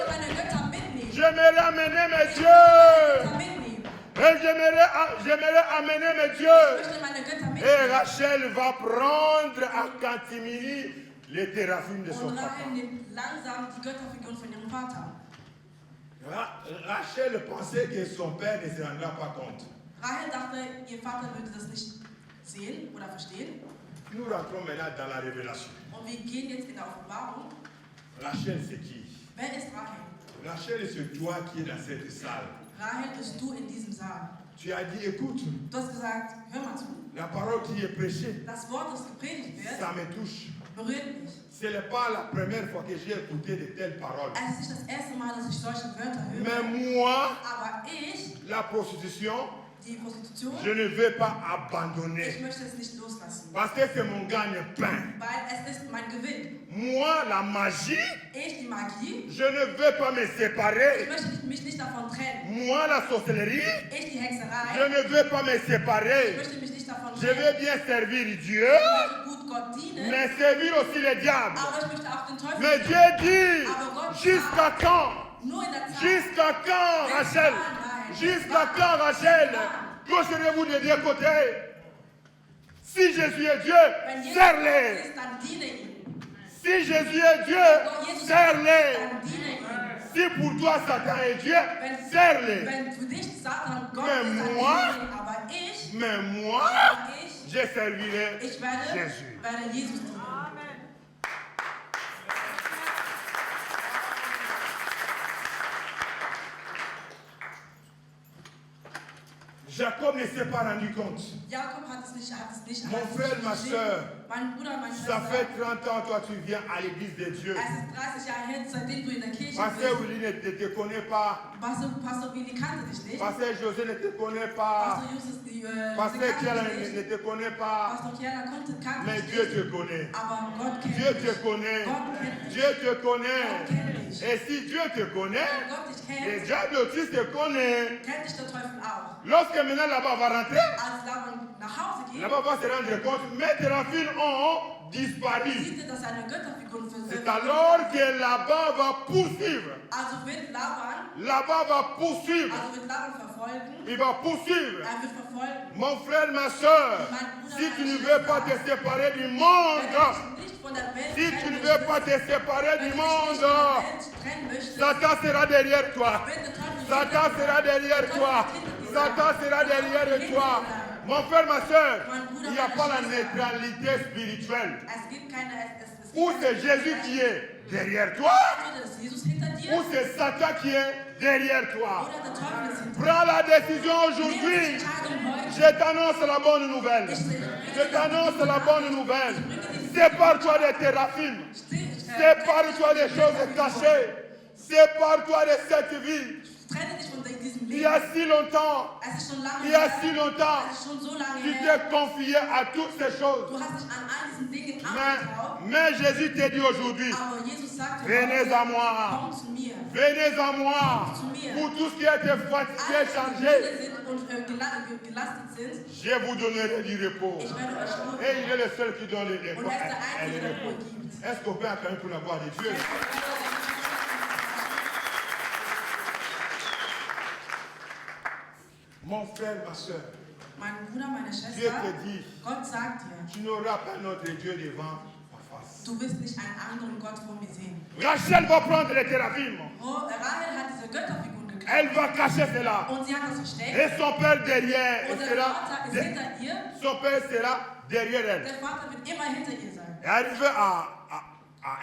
Meine Götter mitnehmen. J'aimerais amener mes dieux. Götter mitnehmen. Et j'aimerais amener mes Ich dieux. möchte meine Götter Et mitnehmen. Rachel va prendre à Cantimini les théraphim de son Und papa. Rahel nimmt langsam die Götterfiguren von ihrem Vater. Rachel pensait que son père ne se rendra pas compte. Rahel dachte, ihr Vater würde das nicht sehen oder verstehen. Nous rentrons maintenant dans la révélation. Und wir gehen jetzt in der Offenbarung. Rachel, c'est qui? Wer ist Rahel? Rachel, c'est toi qui es dans cette salle. Rahel bist du in diesem Saal. Tu as dit, écoute, Du hast gesagt, hör mal zu. la parole qui est prêchée, Das Wort, das gepredigt wird, ça me touche. berührt mich. Ce n'est pas la première fois que j'ai écouté de telles paroles. Es ist nicht das erste Mal, dass ich solche Wörter höre. Mais moi, Aber ich, la prostitution, die Prostitution, je ne vais pas ich abandonner. möchte es nicht loslassen. Parce que c'est mon gagne-pain. Weil es ist mein Gewinn. Moi, la magie, Ich, die Magie, je ne veux pas me ich séparer. möchte mich nicht davon trennen. Moi, la sorcellerie, Ich, die je Hexerei, ne veux pas me ich séparer. möchte mich nicht davon Je trennen. veux bien servir Dieu, Ich möchte gut Gott dienen, mais servir aussi le diable. aber ich möchte auch den Teufel Mais dienen. Dieu dit, jusqu'à quand? Nur in der Zeit. Jusqu'à quand, Rachel? Jusqu'à quand, Rachel? Que serez-vous de deux côtés? Si Jésus est Dieu, Wenn Jesus serre-les. ist, dann diene ihm. Si Jésus est Dieu, Wenn Jesus ist, serre-les. dann diene ihm. Si pour toi Satan est Dieu, serre-les. Wenn für dich Satan Gott Mais ist, dann moi, diene ihm. Aber Mais moi, ich je servirai werde Jésus. Jesus dienen. Jacob ne s'est pas rendu compte. Jakob hat es nicht Mon frère, ma soeur, Mein Bruder, meine ça Schwester, fait 30 ans, toi tu viens à l'église de Dieu. es ist 30 Jahre her, seitdem du in der Kirche Pasteur bist. Willy ne te connaît pas. Pastor Willi kannte dich nicht. Pasteur José ne te connaît pas. Pastor Justus, die Pasteur kannte Kiala dich nicht. ne te connaît pas. Pastor Kiela kannte Mais dich Dieu nicht. te connaît. Aber Gott kennt Dieu dich. te connaît. Gott kennt dich. Dieu te connaît. Gott kennt dich. Et si Dieu te connaît, Wenn Gott dich le kennt, diable aussi te connaît. kennt dich der Teufel auch. Lorsque maintenant là-bas va rentrer, Als Laban nach Hause geht, là-bas va se rendre compte, mes théraphines ont disparu. sieht er, dass seine Götterfiguren C'est verwirrt alors que là-bas va poursuivre. Also wird Laban Là-bas va poursuivre. verfolgen. Il va poursuivre. Wird verfolgen. Mon frère, ma soeur, si tu ne veux pas te séparer du monde, Wenn du dich nicht von der Welt si tu trennen ne veux möchtest, pas te séparer wenn du du dich nicht monde, von der Welt trennen möchtest, Satan sera derrière toi. wenn der Teufel Satan sera derrière toi. Satan sera derrière toi. Mon frère, ma soeur, il n'y a pas la neutralité spirituelle. Es gibt keine, es Ou gibt c'est Jésus qui est derrière toi, entweder ist Jesus hinter dir ou c'est Satan qui est derrière toi. oder der Teufel ist hinter dir. Prends la décision Nimm die aujourd'hui. Entscheidung heute. Je t'annonce la bonne nouvelle. Je t'annonce la bonne nouvelle. Sépare-toi des téraphim. Sépare-toi des choses cachées. Sépare-toi de cette vie. Trenne dich von diesem Il y a Leben. si longtemps, Es ist schon lange il y a her. si longtemps, Es ist schon so lange tu her. t'es confié à toutes ces choses. Du hast dich an all diesen Dingen anvertraut. Mais Jésus te dit aujourd'hui, Aber Jesus sagte, venez à moi. komm zu mir. Venez à moi. Pour tout ce qui a été fatigué, Alle, die chargé, müde sind und gelastet sind, je vous donnerai du repos. ich werde euch Ruhe Et il est le seul qui donne le geben. repos. Und er ist der Et Einzige, le der Ruhe repos. gibt. Est-ce qu'on peut acclamer pour la gloire de Dieu? Mon frère, ma soeur, Mein Bruder, meine Dieu Schwester, te dit, Gott sagt dir, tu n'auras pas notre Dieu devant ta face. du wirst nicht einen anderen Gott vor mir sehen. Rachel va prendre les Téraphim. Rahel hat diese Götterfiguren Elle geklaut va cacher cela. und sie hat das versteckt. Et son père derrière. Und der Vater ist hinter ihr. Son père sera derrière elle. Der Vater wird immer hinter ihr sein. Et arrivé à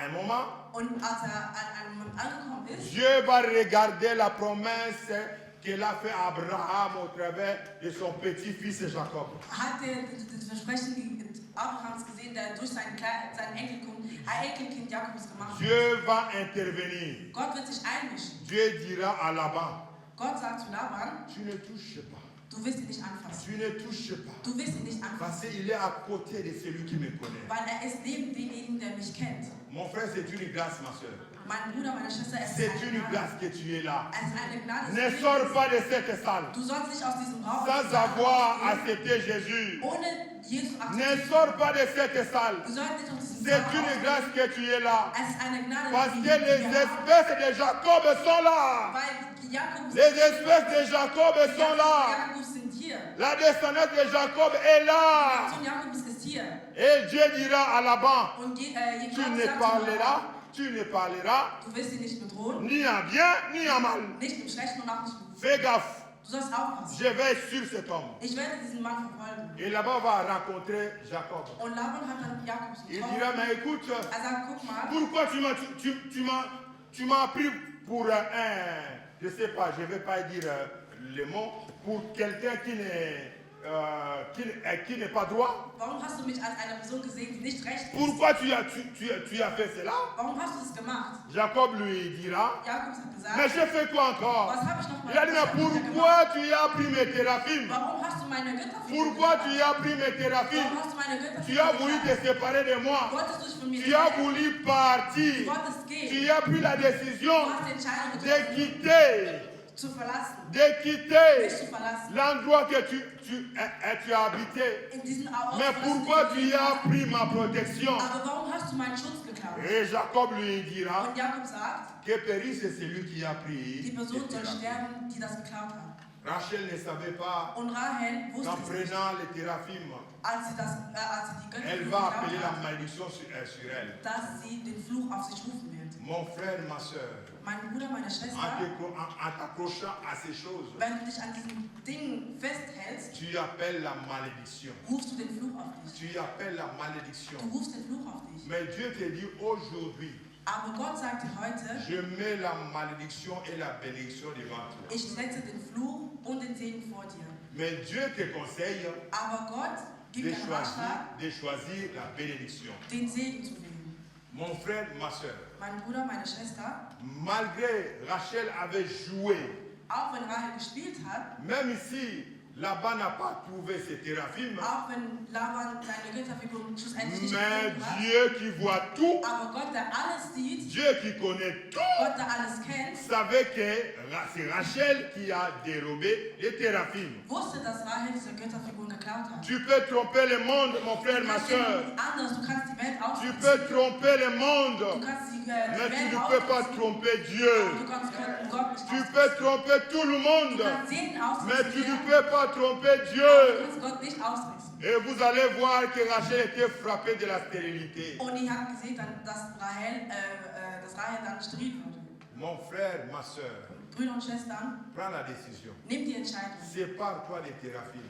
un moment, Und als an einem Moment angekommen ist, Dieu va regarder la promesse qu'il a fait à Abraham au travers de son petit-fils Jacob. hat das Versprechen Abrahams gesehen, der durch seinen Enkelkind Jakobus gemacht hat. Dieu va intervenir. Gott wird sich einmischen. Dieu dira à Laban, Gott sagt zu Laban, tu ne touches pas. du wirst ihn nicht anfassen. Tu ne touches pas. Du wirst ihn nicht Parce anfassen, qu'il est à côté de celui qui me connaît. weil ist neben demjenigen, der mich kennt. Mon frère, c'est une grâce, ma soeur. Mein Bruder, meine Schwester, es C'est ist une eine Gnade. grâce que tu es là. Es ist eine Gnade. Ne sors pas de cette salle Du sollst nicht aus diesem Raum sans avoir accepté Jésus. ohne Jesus Ne akzeptieren. sors pas de cette salle. Du sollst nicht aus diesem C'est Raum une grâce que tu es là. Es ist eine Gnade, Parce die que les wir haben, espèces de Jacob sont là. weil Jakobus Les espèces de Jacob sont là. Jakobus sind hier. La descendance de Jacob est là. Sohn Jakobus ist hier. Et Dieu dira à Laban, Und tu Gott ne sagt zu parleras, Laban, tu ne parleras du wirst ihn nicht bedrohen, ni en bien ni en mal. nicht im Schlechten und auch nicht im Guten. Fais gaffe, Du sollst aufpassen. je vais sur cet homme. Ich werde diesen Mann verfolgen. Et Laban va rencontrer Jacob. Und Laban hat dann Jakobus Il getroffen. dira, mais écoute, Er sagt, guck mal, pourquoi tu m'as pris pour je ne sais pas, je ne vais pas dire le mot, pour quelqu'un qui n'est pas droit? warum hast du mich als eine Person gesehen, die nicht recht ist? Pourquoi tu as fait cela? Warum hast du das gemacht? Jacob lui dira, Jakobus hat mais gesagt, j'ai fait quoi encore? was habe ich noch mal Il a dit, mais pourquoi tu as pris mes téraphim? Warum hast du meine Götterfiguren Pourquoi geklaut? tu as pris mes téraphim? Warum hast du meine Tu Götterfiguren as voulu te geklaut? séparer de moi. Wolltest du dich von mir Tu as trennen? voulu Du partir. wolltest gehen. Tu as pris la décision Du hast die Entscheidung de getroffen, quitter, zu verlassen, de mich zu verlassen. l'endroit que tu as habité. In diesem Ort Mais pourquoi tu as pris ma protection? Aber warum hast du meinen Schutz geklaut? Et Jacob lui dira Und Jakob sagt, que périsse celui qui a pris. die Person les soll téraphim. sterben, die das geklaut hat. Rachel ne savait pas Und Rahel wusste qu'en es nicht, prenant les téraphim, als sie die elle Göttin va geklaut appeler la hat, malédiction sur elle. dass sie den Fluch auf sich rufen wird. Mon frère, ma soeur, Mein Bruder, meine Schwester, en t'accrochant à ces choses, wenn du dich an diesen Dingen festhältst, tu appelles la malédiction. rufst du den Fluch auf dich. Tu appelles la malédiction. Du rufst den Fluch auf dich. Mais Dieu te dit aujourd'hui, Aber Gott sagt dir heute, je mets la malédiction et la bénédiction devant toi. ich setze den Fluch und den Segen vor dir. Mais Dieu te conseille Aber Gott gibt de einen Ratschlag, choisir la bénédiction. den Segen zu wählen. Mon frère, ma soeur, Mein Bruder, meine Schwester, malgré Rachel avait joué, auch wenn Rahel gespielt hat, même si Laban n'a pas trouvé ses téraphim, auch wenn Laban seine Götterfiguren schlussendlich nicht mais gefunden hat, Dieu qui voit tout, aber Gott, der alles sieht, Dieu qui connaît tout, Gott, der alles kennt, savait que c'est Rachel qui a dérobé les téraphim. wusste, dass Rahel diese Götterfiguren geklaut hat. Tu peux tromper le monde, mon frère, Du ma kannst soeur. jemand anderes, du kannst die Welt Tu ausnutzen, peux tromper le du monde, kannst die mais tu Welt ne peux pas ausnutzen, tromper aber Dieu. du kannst Gott nicht Tu ausnutzen. peux tromper tout le Du monde, kannst jeden mais tu ne ausnutzen, peux pas tromper du Dieu. kannst Gott nicht ausnutzen. Et vous allez voir que Rachel était frappée de la stérilité. Und ihr habt gesehen, dass Rahel dann steril wurde. Mon frère, ma soeur, Brüder und Schwestern, prends la décision. nimm die Entscheidung. Sépare-toi des téraphim.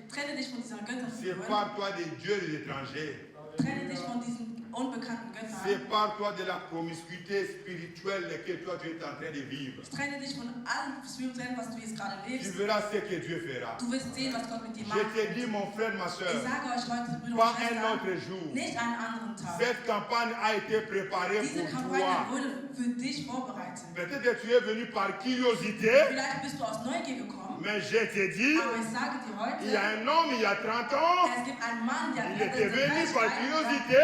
Trenne dich von dieser Götterfigur. Sépare-toi des dieux des étrangers. Trenne dich von diesen unbekannten Göttern. Sépare-toi de la promiscuité spirituelle que toi tu es en train de vivre. Trenne dich von allem Spirituellen, was du jetzt gerade Tu lebst. verras ce que Dieu fera. Du wirst sehen, was Gott mit dir Je macht. te dis, mon frère, ma Ich soeur, sage euch heute, Brüder pas und un Schwestern, autre jour. nicht einen anderen Tag. Cette campagne a été préparée Diese pour Kampagne toi. wurde für dich vorbereitet. Peut-être que tu es venu par curiosité, Vielleicht bist du aus Neugier gekommen, mais je te dis, aber ich sage dir il y a heute, un homme il y a 30 ans, es gibt einen Mann, der Il était venu par curiosité.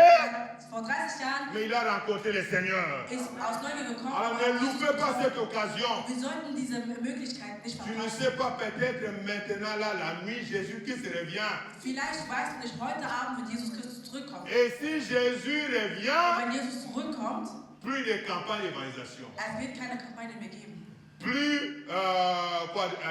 vor 30 Jahren mais il a rencontré le Seigneur. ist aus Neugier gekommen. Alors und ne hat Jesus loupez pas getroffen. cette occasion. Wir sollten diese Möglichkeit nicht Tu ne verpassen. sais pas, peut-être maintenant, là, la nuit, Jésus-Christ revient. Vielleicht weißt du nicht, heute Abend wird Jesus Christus zurückkommen. Et si Jésus Und revient, wenn Jesus zurückkommt, plus de campagne d'évangélisation. es wird keine Kampagne mehr geben. plus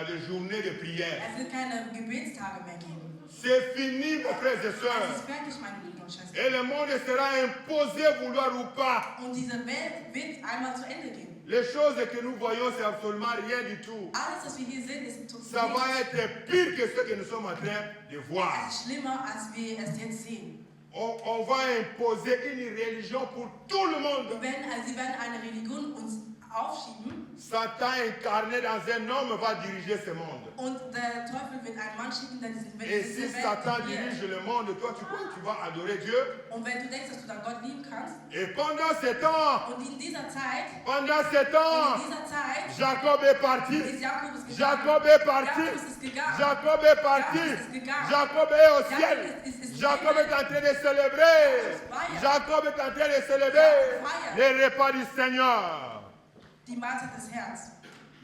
de journées de prière. Es wird keine Gebetstage mehr geben. C'est fini, mes frères et Es sœurs. ist fertig, meine Brüder und Schwestern. Et le monde sera imposé, vouloir ou pas. Und diese Welt wird einmal zu Ende gehen. Les choses que nous voyons, c'est absolument rien du tout. Alles, was wir hier sehen, ist Ça va être pire que ce que nous sommes en train de voir. es ist schlimmer, als wir es jetzt sehen. On va imposer une religion pour tout le monde. Sie werden eine Religion uns aufschieben Satan incarné dans un homme va diriger ce monde. und der Teufel wird einen Mann schicken, der Et si diese Satan Welt regiert. dirige le monde, toi tu crois que tu vas adorer Dieu? Und wenn du denkst, dass du dann Gott lieben kannst, Et pendant ce temps, und in dieser Zeit, Jacob est parti. ist Jakobus gegangen. Jacob est parti. Jakobus ist gegangen. Jacob est parti. Jacob ist gegangen. Jacob est au Jacob ciel. ist Jacob est en train de célébrer. feiern. Jacob est en train de célébrer Feiern. les repas du Seigneur. Die Mahlzeit des Herrn.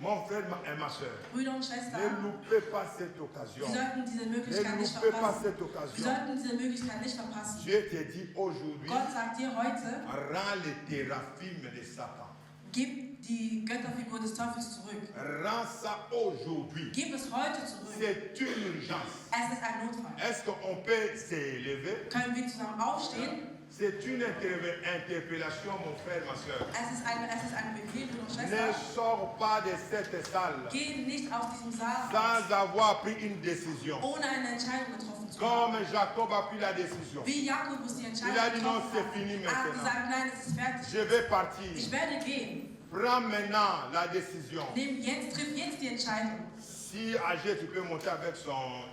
Mon frère et ma soeur, Brüder und ne Schwestern, loupez pas cette occasion. wir sollten diese Möglichkeit Ne nicht loupez pas verpassen. cette Wir occasion. sollten diese Möglichkeit nicht verpassen. Dieu te dit aujourd'hui, Gott sagt dir heute, rends les téraphimes de Satan. gib die Götterfigur des Teufels zurück. Rends ça aujourd'hui. Gib es heute zurück. C'est une urgence. Es ist ein Notfall. Est-ce qu'on peut s'élever? Können wir zusammen aufstehen? C'est une interpellation, mon frère, ma soeur. Es ist ein Befehl, Bruder und Ne Schwester. sors pas de cette salle Geh nicht aus diesem Saal raus, sans avoir pris une décision. ohne eine Entscheidung getroffen zu haben. Comme Jacob a pris la décision. Wie Jakobus die Entscheidung Il a dit, non, getroffen c'est fini hat. Er hat maintenant. gesagt, nein, es ist fertig. Je vais partir. Ich werde gehen. Prends maintenant la décision. Triff jetzt die Entscheidung. Si AG, tu peux monter avec ton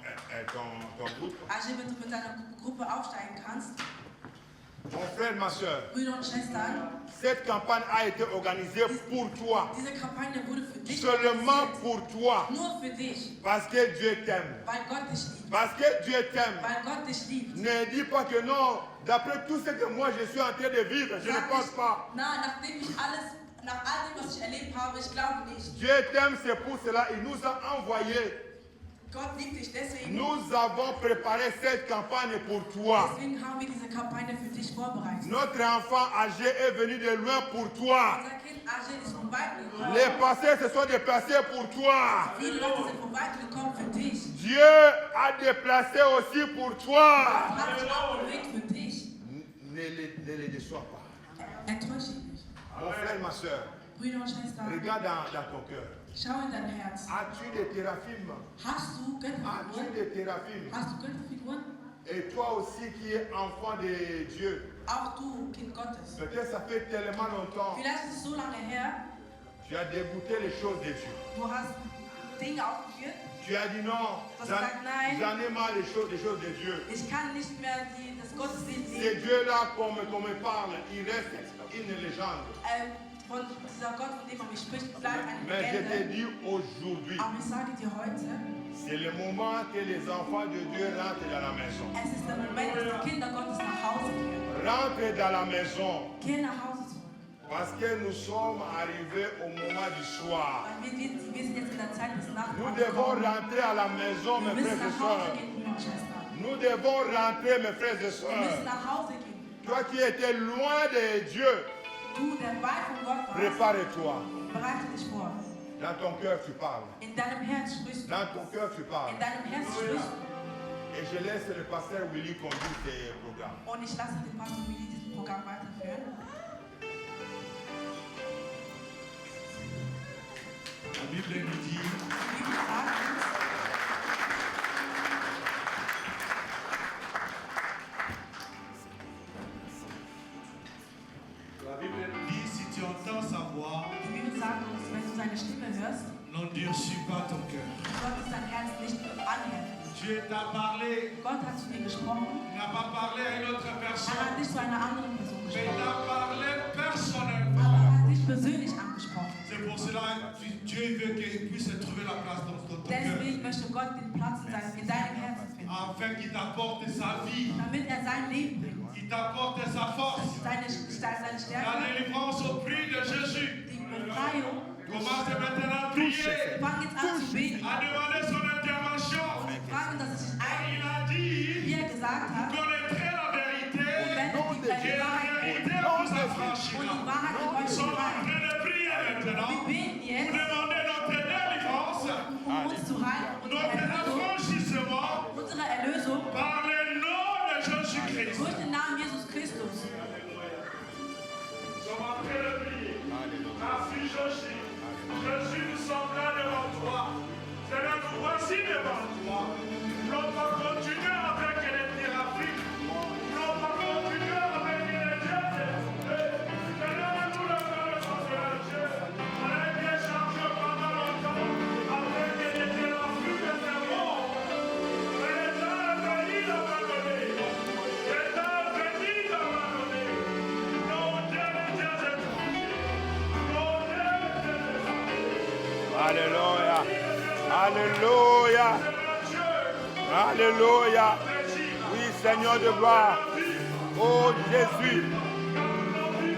groupe. Also wenn du mit deiner Gruppe aufsteigen kannst, Mon frère, ma soeur, Brüder und Schwestern, cette campagne a été organisée pour toi. diese Kampagne wurde für dich Seulement organisiert. pour toi. Nur für dich, Parce que Dieu t'aime. weil Gott dich liebt. Parce que Dieu t'aime. Weil Gott dich liebt. Ne dis pas que non. D'après tout ce que moi je suis en train de vivre, je ne Sag pense nicht, pas. nach all dem, was ich erlebt habe, ich glaube nicht. Dieu t'aime, c'est pour cela. Il nous a envoyés. Gott liebt dich deswegen. Nous avons préparé cette campagne pour toi. Deswegen haben wir diese Kampagne für dich vorbereitet. Notre enfant âgé est venu de loin pour toi. Unser Kind Ajay ist von weit gekommen. Les passés se sont déplacés pour toi. Viele Leute sind von weit gekommen für dich. Dieu a déplacé aussi pour toi. Gott hat sich auch bewegt für dich. Ne les déçois pas. Enttäusche ihn nicht. Mon frère, ma soeur, Brüder und Schwestern, regarde dans ton cœur. schau in dein Herz. As-tu des téraphimes? Hast du As-tu Götterfiguren? des téraphimes? Hast du Götterfiguren? Et toi aussi qui es enfant de Dieu, Auch du, Kind Gottes. peut-être ça fait tellement longtemps, Vielleicht ist es so lange her, tu as dégoûté les choses de Dieu. du hast Dinge aufgeführt. Tu as dit non, j'en ai marre des choses de Dieu. Ich kann nicht mehr das Gottesdienst Ce sehen. Dieu-là, qu'on me parle, il reste une légende. Von dieser Gott, von dem man mich spricht, bleibt eine Mais je te Legende. dis aujourd'hui, Aber ich sage dir heute, c'est le moment que les enfants de Dieu rentrent dans la maison. es ist der Moment, dass die Kinder Gottes nach Hause kehren. Rentrent dans la maison Kehren nach Hause zurück. parce que nous sommes arrivés au moment du soir. Weil wir sind jetzt in der Zeit des Nachts. Nous devons rentrer à la maison, Wir mes müssen frères et nach Hause sœurs. gehen, Brüder und Schwestern. Nous devons rentrer, mes frères et Wir sœurs. müssen nach Hause gehen. Toi qui étais loin de Dieu, Du, der weit von Gott warst, prépare-toi. bereite dich vor. Dans ton cœur, tu parles. In deinem Herz sprichst du. Dans ton cœur, tu parles. In deinem Herz sprichst du. Et je laisse le pasteur Willy conduire tes programmes. Und ich lasse den Pastor Willi dieses Programm weiterführen. La Bible nous dit, Die Bibel sagt uns, la Bible nous dit, si tu entends sa voix, die Bibel sagt uns, wenn du seine Stimme hörst, n'endurcis pas ton cœur. solltest dein Herz nicht anhärten. Dieu t'a parlé, Gott hat zu dir gesprochen. il n'a pas parlé à une autre Er personne, hat nicht zu einer anderen Person mais il gesprochen. a parlé Aber er personnellement. hat dich persönlich angesprochen. C'est pour cela que Dieu veut qu'il puisse trouver la place dans ton cœur, Deswegen möchte Gott den Platz in deinem Herzen finden. afin qu'il t'apporte sa vie, Damit er sein Leben bringt. qu'il t'apporte sa force, Seine la Stärke, délivrance au prix de Jésus. die Befreiung. Commence maintenant à prier, Fang jetzt an zu beten. à demander son intervention. Und fragen, dass er sich Il a dit, wie er gesagt hat, connaîtrez la vérité, und wenn et die la Wahrheit vérité vous und affranchira. die Wahrheit wird euch Nous sommes en befreien. train de prier maintenant. Wir beten Vous jetzt demandez zu heilen, notre affranchissement unsere Erlösung par le nom de Jésus-Christ. durch den Namen Jesus Christus. Nous sommes en train de prier. Ma fille Joshi, Jésus, nous sommes là devant toi. Seigneur, nous voici devant toi. Nous ne voulons pas continuer avec les thérapies. Nous ne voulons pas continuer avec les dieux. Seigneur, nous le connaissons, Seigneur Dieu. On a été chargé pendant longtemps avec les thérapies de ce monde. Mais le temps est venu d'abandonner. Le temps est venu d'abandonner. Non, Dieu est Dieu étranger. Non, Dieu est Dieu étranger. Alléluia. Alléluia. Alléluia. Oui, Seigneur de gloire. Oh Jésus.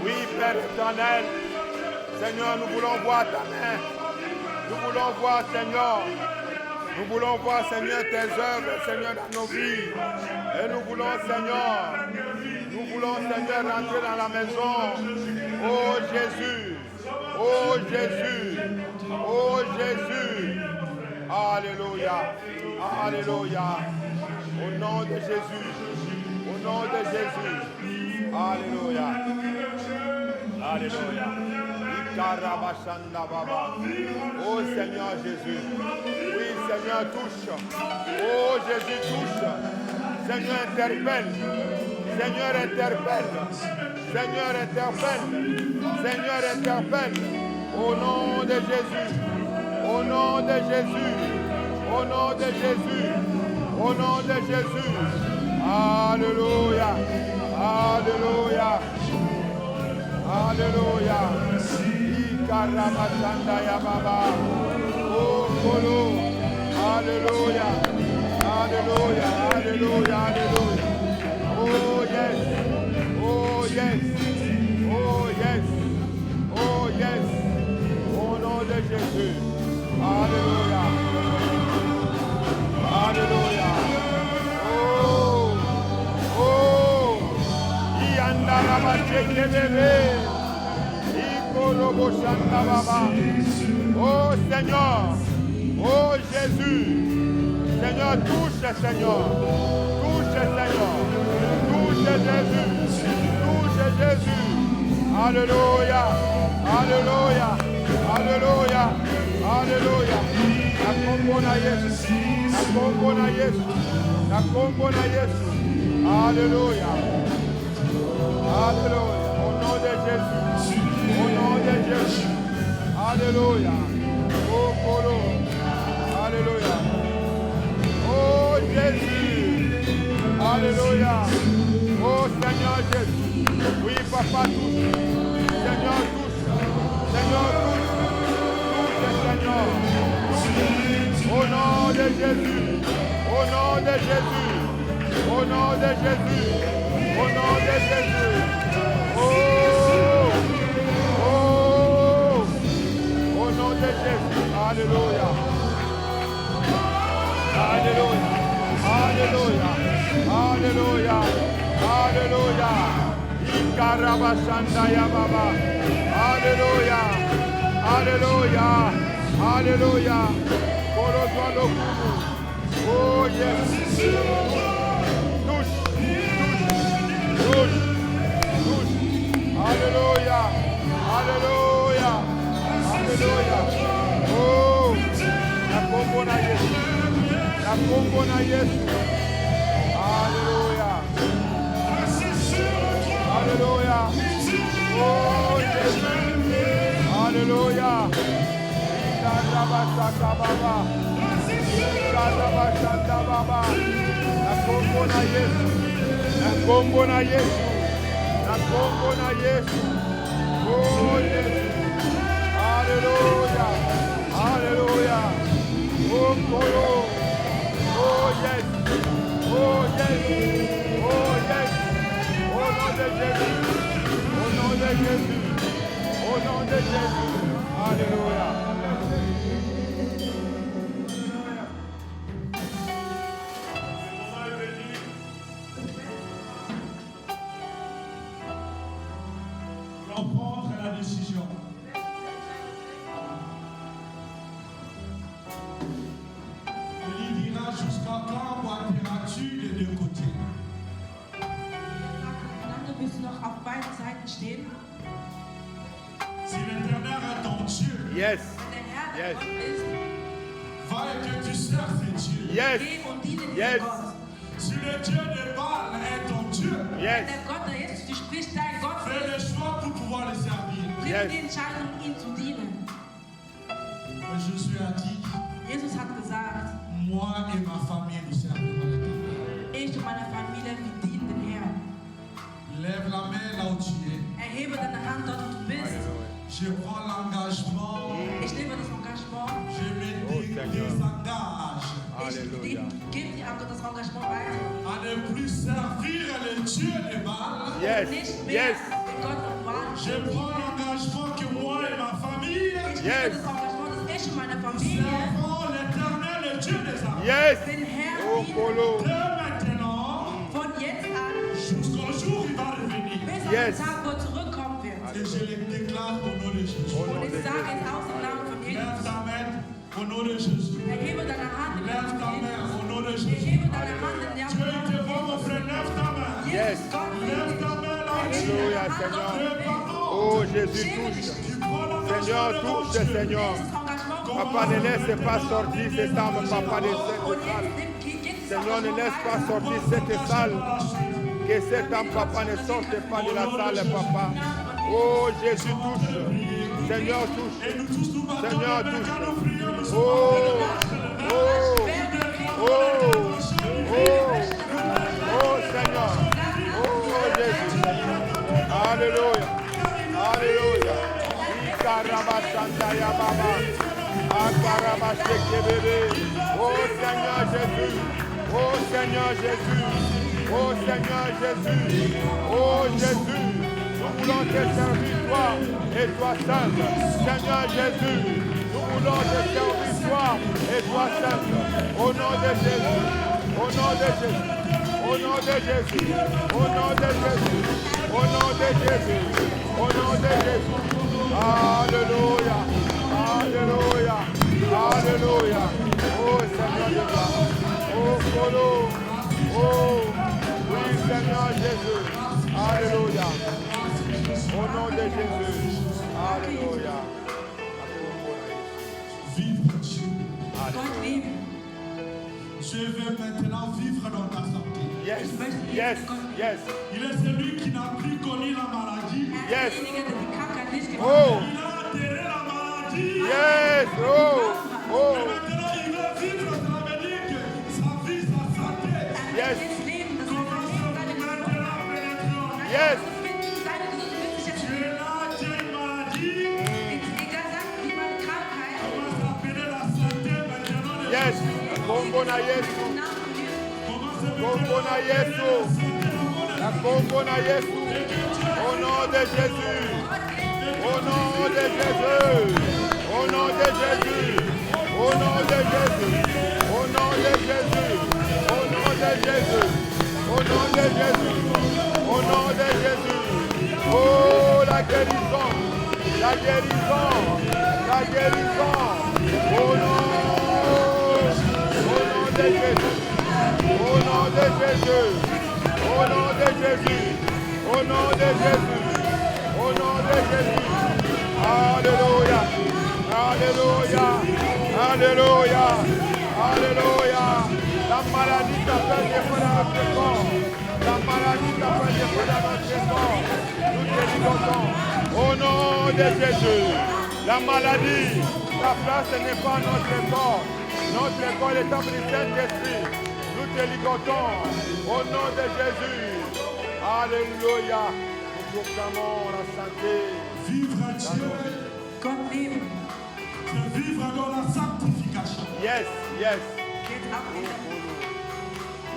Oui, Père éternel. Seigneur, nous voulons voir ta main. Nous voulons voir, Seigneur. Nous voulons voir, Seigneur, tes œuvres, Seigneur, dans nos vies. Et nous voulons, Seigneur, rentrer dans la maison. Oh Jésus. Oh Jésus. Oh Jésus. Alléluia. Alléluia. Au nom de Jésus. Au nom de Jésus. Alléluia. Alléluia. Ikarabashanda Baba. Oh Seigneur Jésus. Oui, Seigneur, touche. Oh Jésus, touche. Seigneur, interpelle. Seigneur, interpelle. Seigneur, interpelle. Seigneur, interpelle. Au nom de Jésus. Au nom de Jésus. Au nom de Jésus. Au nom de Jésus. Alléluia. Alléluia. Alléluia. Ikarabashanda ya Baba. Oh Kolo. Alléluia. Alléluia. Alléluia. Alléluia. Oh yes. Oh yes. Oh yes. Oh yes. Au nom de Jésus. Alléluia. Alléluia. Oh. Oh. Iyandarabasheke bébé. Ikoroboshanda Baba. Oh Seigneur. Oh Jésus. Seigneur, touche Seigneur. Touche Seigneur. Touche Jésus. Touche Jésus. Alléluia. Alléluia. Alléluia. Alléluia. La combo na Yesu. La combo na Yesu. La combo na Yesu. Alléluia. Alléluia. Au nom de Jésus. Au nom de Jésus. Alléluia. Oh Kolo. Alléluia. Oh Jésus. Alléluia. Oh Seigneur Jésus. Oui, Papa, touche. Seigneur, touche. Seigneur, touche. Touche, Seigneur. Touche. Au nom de Jésus. Au nom de Jésus. Au nom de Jésus. Au nom de Jésus. Oh. Oh. Au nom de Jésus. Alléluia. Alléluia. Alléluia. Alléluia. Alléluia. Ikarabashanda ya Baba. Alléluia. Alléluia. Alléluia. Korozwando kumu. Oh yes. Touche. Touche. Touche. Touche. Alléluia. Alléluia. Alléluia. Oh. La combo na Yesu. La combo na Yesu. Alléluia. Alléluia. Oh Jésus. Alléluia. Ikarabashanda Baba. Ikarabashanda Baba. La combo na Yesu. La combo na Yesu. La combo na Yesu. Oh Jésus. Alléluia. Alléluia. Oh Kolo. Oh yes. Oh yes. Oh yes. Au nom de Jésus. Au nom de Jésus. Au nom de Jésus. Alléluia. Nous allons prendre la décision. vacant, boiteras-tu des deux côtés? Willst du noch auf beiden Seiten stehen? Si l'Éternel est ton Dieu, Yes. Wenn der Herr Yes. dein Gott ist, va et que tu sers ces dieux. Yes. geh und diene diesem Yes. Gott. Si le Dieu de Baal est ton Dieu, Yes. Wenn der Gott, der jetzt du sprichst, dein Gott fais le ist, choix pour pouvoir le servir. triff Yes. die Entscheidung, ihm zu dienen. Jésus a dit, Jesus hat gesagt, moi et ma famille nous servirons l'Éternel. ich und meine Familie, wir dienen den Herrn. Lève la main là où tu es. Erhebe deine Hand dort, wo du bist. Je prends l'engagement, Ich nehme das Engagement. je me Seigneur. désengage Alléluia. Ich gebe dir einfach das Engagement weiter. à ne plus servir le Dieu de Baal. Yes. Nicht mehr Yes. den Gott und Wahl. Je prends l'engagement que moi et ma famille Ich Yes. nehme das Engagement, dass ich und meine Familie servons l'Éternel, le Dieu des armées. Yes. den Herrn Oh, dienen. Polo. De maintenant Von jetzt an jusqu'au jour où il va revenir. bis auf Yes. den Tag, wo er zurückkommen wird. Et je le déclare au nom de Jésus. Au nom Und de ich sage Jésus. es aus im Namen von Lève Jesus. ta main au nom de Jésus. Erhebe deine Hand im Lève Namen ta von main Jesus. au nom de Jésus. Erhebe deine Hand im Dieu Namen il te von voit, mon Jesus. frère, lève ta main. Yes. Jesus, Gott Lève liebt ta dich. main là où tu es. Alléluia, Seigneur. Oh, Jésus, touche. Tu prends l'engagement Seigneur, devant touche, Dieu. Seigneur. Dieses Engagement von Papa, ne laisse pas sortir cette âme, papa, de cette Und salle. jetzt geht dieses Seigneur, ne Engagement laisse pas weiter. sortir cette salle. Que cette âme, papa, ne sorte pas de la salle, papa. Oh, Jésus, touche. Seigneur, touche. Et nous tous nous battons, Seigneur, mais touche. quand nous prions, nous sommes Oh, oh, oh, oh, oh, Seigneur. Oh, Jésus. Alléluia. Alléluia. Ikarabasantaya baba. Akarabaseke bébé. Oh, Seigneur Jésus. Oh, Seigneur Jésus. Oh, Seigneur Jésus. Oh, Jésus. Nous voulons te servir toi et toi seul. Seigneur Jésus. Nous voulons te servir toi et toi seul. Au nom de Jésus. Au nom de Jésus. Au nom de Jésus. Au nom de Jésus. Au nom de Jésus. Au nom de Jésus. Alléluia. Alléluia. Alléluia. Oh Seigneur de gloire. Oh Polo. Oh oui Seigneur Jésus. Alléluia. Au nom de Jésus. Alléluia. vivre Dieu. Gott lieben. Je veux maintenant vivre dans ta santé. Yes. Yes. Yes. Il est celui qui n'a plus connu la maladie. Yes. Derjenige, der die Krankheit nicht gemacht Oh. Il a enterré la maladie. Yes. Oh. Oh. Et maintenant, il veut vivre. Ça veut dire que sa vie, sa santé hat. Yes. Jetzt leben, das commence heißt, seine Gesundheit. maintenant à pénétrer en lui. Yes. Seine Gesundheit wird sich jetzt Tu es là, tu as une maladie. egal sagt, wie meine Krankheit. Commence à appeler la santé maintenant. les Yes. gens. Kongo na Yesu. Im Namen von Jesus. Commence maintenant Kongo na à appeler la Yesu. santé dans mon La Kongo na Yesu. Au nom de Jésus. Au nom de Jésus. Au nom de Jésus. Au nom de Jésus. Au nom de Jésus. Au nom de Jésus. Au nom de Jésus. Au nom de Jésus. Oh, la guérison. La guérison. La guérison. Au nom. Au nom de Jésus. Au nom de Jésus. Au nom de Jésus. Au nom de Jésus. Au nom de Jésus. Alléluia. Alléluia. Alléluia. Alléluia. La maladie t'appelle des fois dans notre corps. La maladie t'appelle des fois dans notre corps. Nous te ligotons. Au nom de Jésus. La maladie, ta place n'est pas notre corps. Notre corps est appelé Saint-Esprit. Nous te ligotons. Au nom de Jésus. Alléluia. Nous proclamons la santé. Vivre à Dieu, Gott lieben. c'est vivre dans la sanctification. Yes, yes. Jetzt ab in der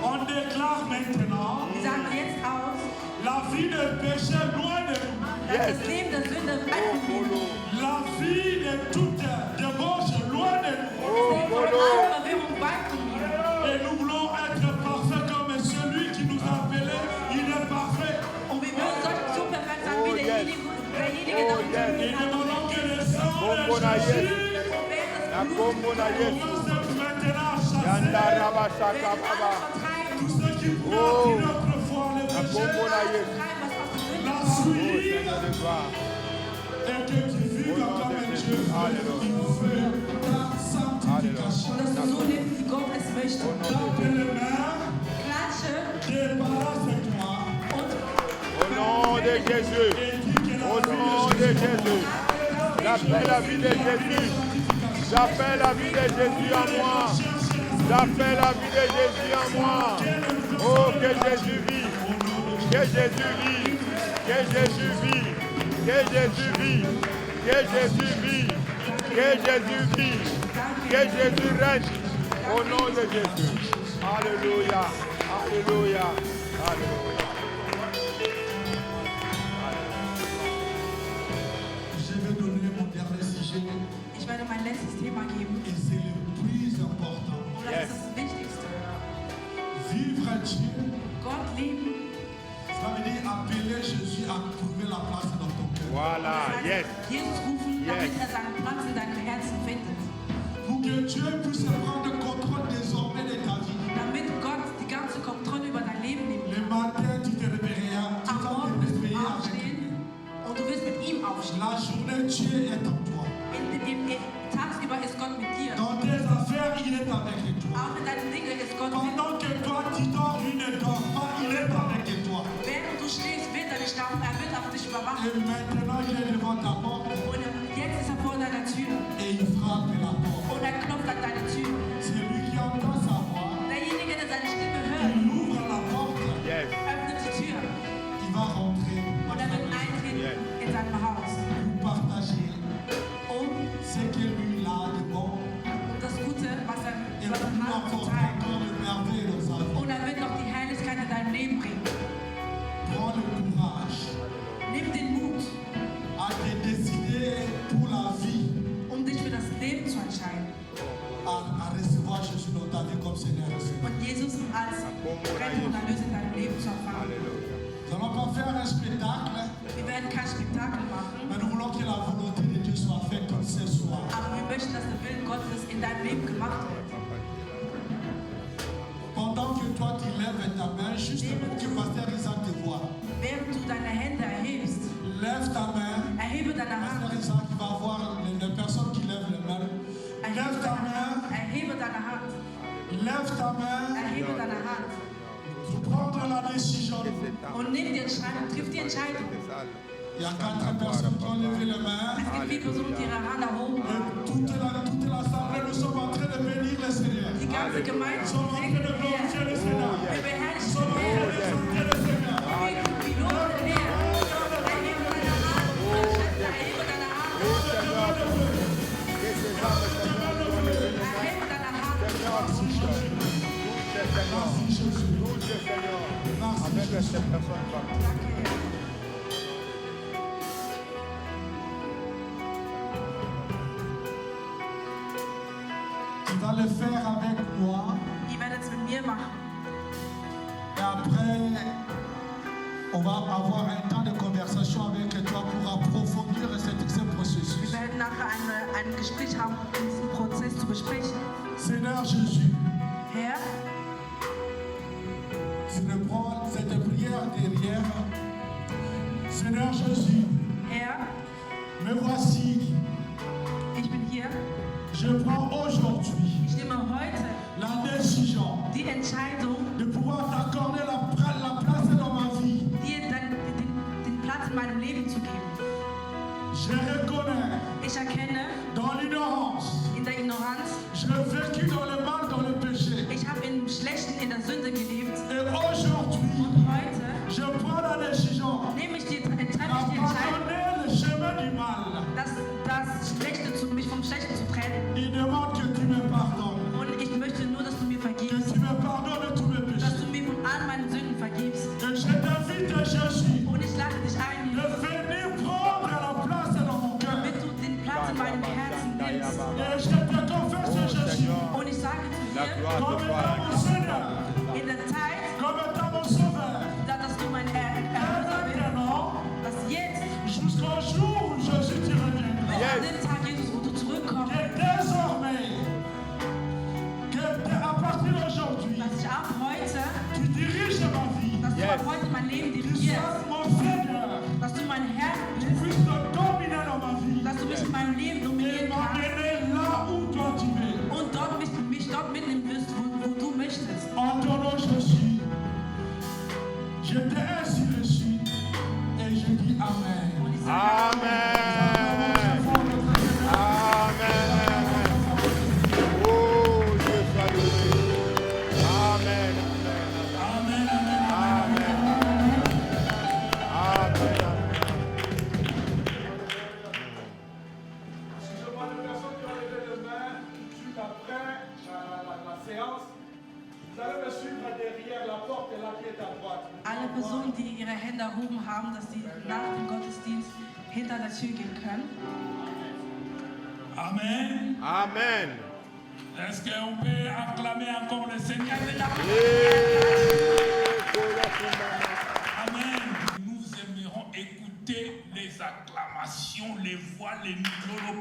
On déclare maintenant Wir sagen jetzt aus, la vie de péché loin de nous. dass Yes. das Leben der Sünde weit von mir ist. La vie de toute débauche loin de nous. Das Leben von aller Verwirrung weit von mir. Et nous voulons être parfaits comme celui qui nous a appelés. Il est parfait. Und wir würden sollten so perfekt sein wie derjenige, der uns Et gemacht hat. demandons que le sang Kongo de na Jésus Yesu. Und wer ist La das Blut? Kongo na Yesu. commence maintenant à chasser Yanda raba vertreiben. Tous ceux qui voulaient Oh. appuyer notre foi, les La péchés, bombe, la yes. Vertreiben, was auf der la Oh, suivre, Seigneur de gloire. et que tu vives Au nom comme de un Jésus. Dieu Alléluia. qui veut ta sanctification. Und dass du so lebst, wie Gott es möchte. Tape les mains, Klatsche débarrasse-toi und Au nom de Jésus. et dis que Au la nom de Jésus. J'appelle la vie de Jésus. J'appelle la vie de Jésus en moi. J'appelle la vie de Jésus en moi. Oh, que Jésus vit. Que Jésus vit. Que Jésus vit. Que Jésus vit. Que Jésus vit. Que Jésus vit. Que Jésus règne. Au nom de Jésus. Alléluia. Alléluia. Alléluia. Je vais donner mon dernier sujet ich werde mein letztes Thema geben. et c'est le plus important. Und das ist das Wichtigste. Vivre à Dieu, Gott lieben. ça veut dire appeler Jésus à trouver la place dans ton cœur. Voilà. Das heißt, Yes. Jesus rufen, damit er seinen Platz in deinem Herzen findet. Pour que Dieu puisse prendre le contrôle désormais de ta vie. Damit Gott die ganze Kontrolle über dein Leben nimmt. Le matin, tu te réveilleras, tu Am vas te Morgen wirst du réveiller avec aufstehen lui. und du wirst mit ihm aufstehen. La journée, Dieu est en toi. Tagsüber ist Gott mit dir. Dans tes affaires, il est avec toi. Auch in deinen Dingen ist Gott mit dir. Pendant que toi, tu dors, il ne dort pas, il est avec toi. Während du schläfst, wird er nicht schlafen, er wird auf dich überwachen. Et maintenant, il est devant ta porte Und jetzt ist er vor deiner Tür. et il frappe la porte. Und er klopft an deine Tür. C'est lui qui entend sa voix. Derjenige, der seine Stimme hört, Il ouvre la porte, Yes. öffnet die Tür. il va rentrer Und er wird eintreten in seinem Haus. pour partager Um ce que lui il a de bon das Gute, was er et was pour er nous hat, zu apporter teilen. encore de merveilles dans sa vie. Und er wird noch die Herrlichkeit in deinem Leben bringen. Prends le courage Nimm den Mut, à te décider pour la vie, um dich für das Leben zu entscheiden. à recevoir Jésus dans ta vie comme Seigneur et Sauveur. Und Jesus als Retter und Erlöser in deinem Leben zu erfahren. Alléluia. Nous n'allons pas faire un spectacle, Wir werden kein Spektakel machen, mais nous voulons que la volonté de Dieu soit faite comme ce soir. aber wir möchten, dass der Wille Gottes in deinem Leben gemacht wird. Pendant que toi tu lèves ta main, juste pour que Pasteur Isaac te voie. Während du deine Hände erhebst, Lève ta main. erhebe deine Pasteur Hand. Isaac va voir les personnes qui lèvent les mains. Lève ta main. Erhebe deine Hand. Lève ta main. Erhebe deine Hand. Pour prendre la décision. Und nimm die Entscheidung, triff die Entscheidung. Il y a 4 personnes qui ont levé les mains. Es gibt 4 Personen, die ihre Hand erhoben haben. Et toute l'assemblée, nous sommes en train de bénir le Seigneur. Die ganze Gemeinde Nous sommes en train de glorifier le Seigneur. wir beherrschen Nous sommes en den train de Herrn. chanter le Seigneur. Wir loben den Herrn. Erhebe deine Hand. Meine Schwester, erhebe deine Hand. Oui, Seigneur. Que ces âmes, Seigneur, soient levées les mains. Erhebe deine Hand. Seigneur, touche. Touche, Seigneur. Touche, Seigneur. Avec cette personne, Papa. Danke, Herr. Tu vas le faire avec moi. Ihr werdet es mit mir machen. Et après, on va avoir un temps de conversation avec toi pour approfondir ce Wir processus. werden nachher ein Gespräch haben, um diesen Prozess zu besprechen. Seigneur Jésus, Herr, je ne prends cette prière derrière. Seigneur Jésus, Herr, me voici. ich bin hier. Je prends aujourd'hui Ich nehme heute la décision die Entscheidung, de pouvoir t'accorder la place dans ma vie. dir den Platz in meinem Leben zu geben. Je reconnais Ich erkenne dans l'ignorance, in der Ignoranz, j'ai vécu dans le mal, dans le péché. ich habe im Schlechten, in der Sünde gelebt. Et aujourd'hui, Und heute je prends la décision treffe ich die Entscheidung, d'abandonner le chemin du mal. das Schlechte mich vom Schlechten zu trennen. Il demande que tu me pardonnes, Und ich möchte nur, dass du mir que vergibst, tu me pardonnes tous mes péchés. dass du mir von all meinen Sünden vergibst. Et je t'invite, Jésus, Und ich lade dich ein, de venir prendre la place dans mon cœur. damit du den Platz in meinem Herzen nimmst. Et je te confesse, Jésus, Und ich sage zu La dir, gloire comme te étant soit. mon Seigneur, in der Zeit, comme étant mon Sauveur. dass du mein Erlöser bist, Maintenant, dass jetzt, jusqu'au jour où Jésus tu reviendras. bis an den Tag, Jesus, wo du zurückkommst, Et désormais, à partir d'aujourd'hui, dass ich ab heute, tu diriges ma vie, dass du ab heute mein Leben tu dirigierst, sois mon Seigneur, dass du mein Herr tu bist, puisses te dominer dans ma vie dass du mich in meinem Leben et dominieren kannst m'emmener là où toi tu veux. und dort mich dort mitnehmen wirst, wo du möchtest. En ton nom je suis, je t'ai ainsi reçu et je dis Amen. Und ich sage Amen. Amen. Oh, Dieu soit loué. Amen. Amen, amen, Amen. Amen. Si je vois des personnes qui ont levé les mains, suite après la séance, vous allez me suivre derrière la porte là qui est à droite. alle Personen, die ihre Hände erhoben haben, dass sie nach dem Gottesdienst hinter der Tür gehen können. Amen. Amen. Est-ce qu'on peut acclamer encore le Seigneur? Amen. Nous aimerons écouter les acclamations, les voix, les micros.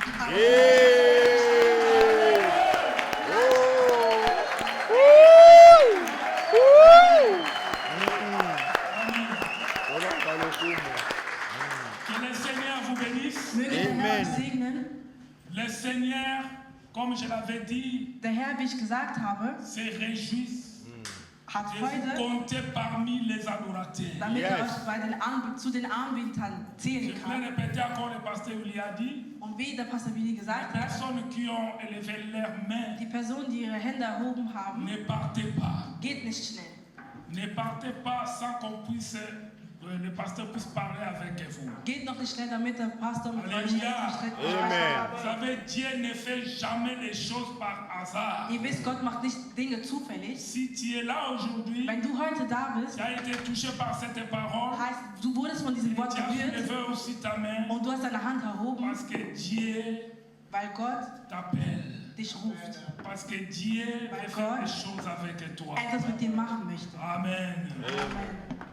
Que le Seigneur vous bénisse. Möge der Herr euch segnen. Le Seigneur, comme je l'avais dit, Der Herr, wie ich gesagt habe, se réjouisse hat de vous heute, compter parmi les adorateurs. damit Yes. er euch zu den Anbetern Je zählen vais kann. répéter encore le pasteur lui a dit, Und wie der Pastor Willi les gesagt hat, personnes qui ont élevé leurs mains, die Personen, die ihre Hände erhoben haben, ne partez pas. geht nicht schnell. Ne partez pas sans qu'on puisse, le pasteur puisse parler avec vous. Geht noch nicht schnell, damit der Pastor mit euch Halleluja. sprechen Amen. Vous savez, Dieu ne fait jamais les choses par hasard. Ihr wisst, Gott macht nicht Dinge zufällig. Si tu es là aujourd'hui, Wenn du heute da bist, tu as été touché par cette parole, heißt, du wurdest von diesem Wort tu as berührt levé aussi ta main und du hast deine Hand erhoben, parce que Dieu weil Gott t'appelle. dich ruft. Parce que Dieu veut faire des choses avec toi. Etwas mit dir machen möchte. Amen. Amen.